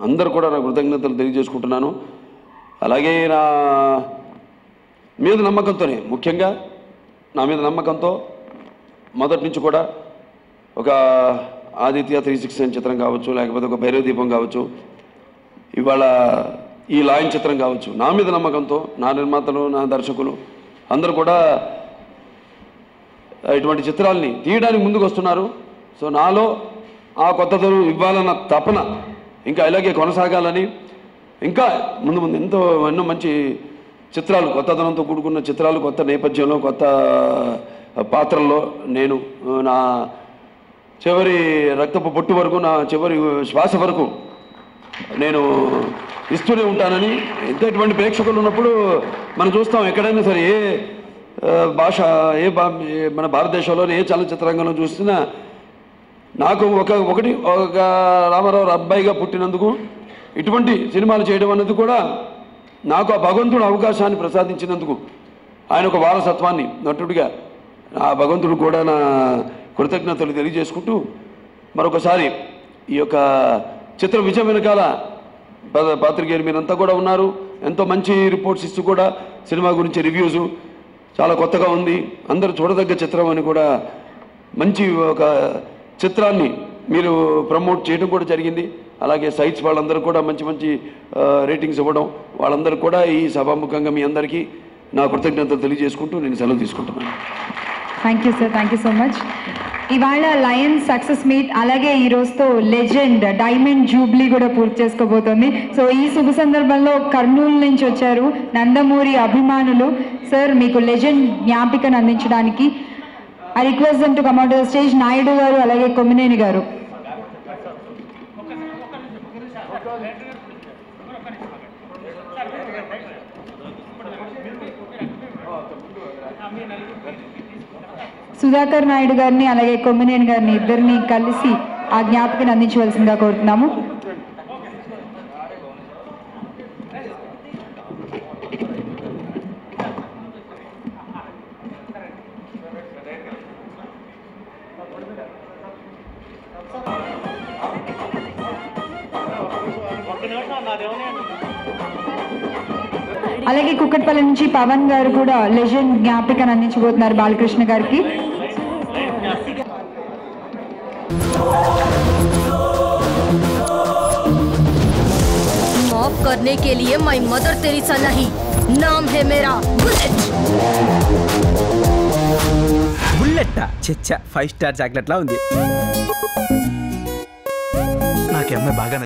అందరూ కూడా నా కృతజ్ఞతలు తెలియజేసుకుంటున్నాను. అలాగే నా మీద నమ్మకంతోనే, ముఖ్యంగా నా మీద నమ్మకంతో మొదటి నుంచి కూడా ఒక ఆదిత్య 369 చిత్రం కావచ్చు, లేకపోతే ఒక భైరవ దీపం కావచ్చు, ఇవాళ ఈ లాయన్ చిత్రం కావచ్చు, నా మీద నమ్మకంతో నా నిర్మాతలు, నా దర్శకులు అందరూ కూడా ఇటువంటి చిత్రాల్ని తీయడానికి ముందుకు వస్తున్నారు. సో నాలో ఆ కొత్తదనం ఇవ్వాలన్న తపన ఇంకా ఇలాగే కొనసాగాలని, ఇంకా ముందు ఎన్నో మంచి చిత్రాలు, కొత్తదనంతో కూడుకున్న చిత్రాలు, కొత్త నేపథ్యంలో, కొత్త పాత్రల్లో నేను నా చివరి రక్తపు పొట్టు వరకు, నా చివరి శ్వాస వరకు నేను ఇస్తూనే ఉంటానని. ఇటువంటి ప్రేక్షకులు ఉన్నప్పుడు మనం చూస్తాం, ఎక్కడైనా సరే ఏ భాష, మన భారతదేశంలోనే ఏ చలనచిత్రంగంలో చూసినా నాకు ఒక రామారావు అబ్బాయిగా పుట్టినందుకు ఇటువంటి సినిమాలు చేయడం అనేది కూడా నాకు ఆ భగవంతుడు అవకాశాన్ని ప్రసాదించినందుకు, ఆయన ఒక వారసత్వాన్ని నటుడిగా ఆ భగవంతుడు కూడా నా కృతజ్ఞతలు తెలియజేసుకుంటూ, మరొకసారి ఈ యొక్క చిత్ర విజయం వెనకాల పాత్రికేయులు మీరంతా కూడా ఉన్నారు. ఎంతో మంచి రిపోర్ట్స్ ఇస్తూ కూడా సినిమా గురించి రివ్యూస్ చాలా కొత్తగా ఉంది, అందరూ చూడదగ్గ చిత్రం అని కూడా మంచి ఒక చిత్రాన్ని మీరు ప్రమోట్ చేయడం కూడా జరిగింది. అలాగే సైట్స్ వాళ్ళందరూ కూడా మంచి రేటింగ్స్ ఇవ్వడం, వాళ్ళందరూ కూడా ఈ సభాముఖంగా మీ అందరికీ నా కృతజ్ఞతలు తెలియజేసుకుంటూ నేను సెలవు తీసుకుంటున్నాను. Thank you sir, thank you so much. ఇవాళ లయన్ సక్సెస్ మీట్, అలాగే ఈ రోజుతో లెజెండ్ డైమండ్ జూబ్లీ కూడా పూర్తి చేసుకోబోతోంది. సో ఈ శుభ సందర్భంలో కర్నూలు నుంచి వచ్చారు నందమూరి అభిమానులు. సార్ మీకు లెజెండ్ జ్ఞాపికను అందించడానికి I request them to come out to the stage. Naidu గారు అలాగే కొమ్మినేని గారు. సుధాకర్ నాయుడు గారిని అలాగే కొమ్మినేని గారిని ఇద్దరిని కలిసి ఆ జ్ఞాపకాన్ని అందించవలసిందిగా కోరుతున్నాము. అలాగే కుక్కట్పల్లి నుంచి పవన్ గారు కూడా లెజెండ్ జ్ఞాపికను అందించబోతున్నారు బాలకృష్ణ గారికి. माफ करने के लिए मैं मदर तेरेसा नहीं, नाम है मेरा बुलेट. బట్ట చెచ్చ 5 స్టార్ చాక్లెట్లా ఉంది. నాకు అమ్మాయి బాగా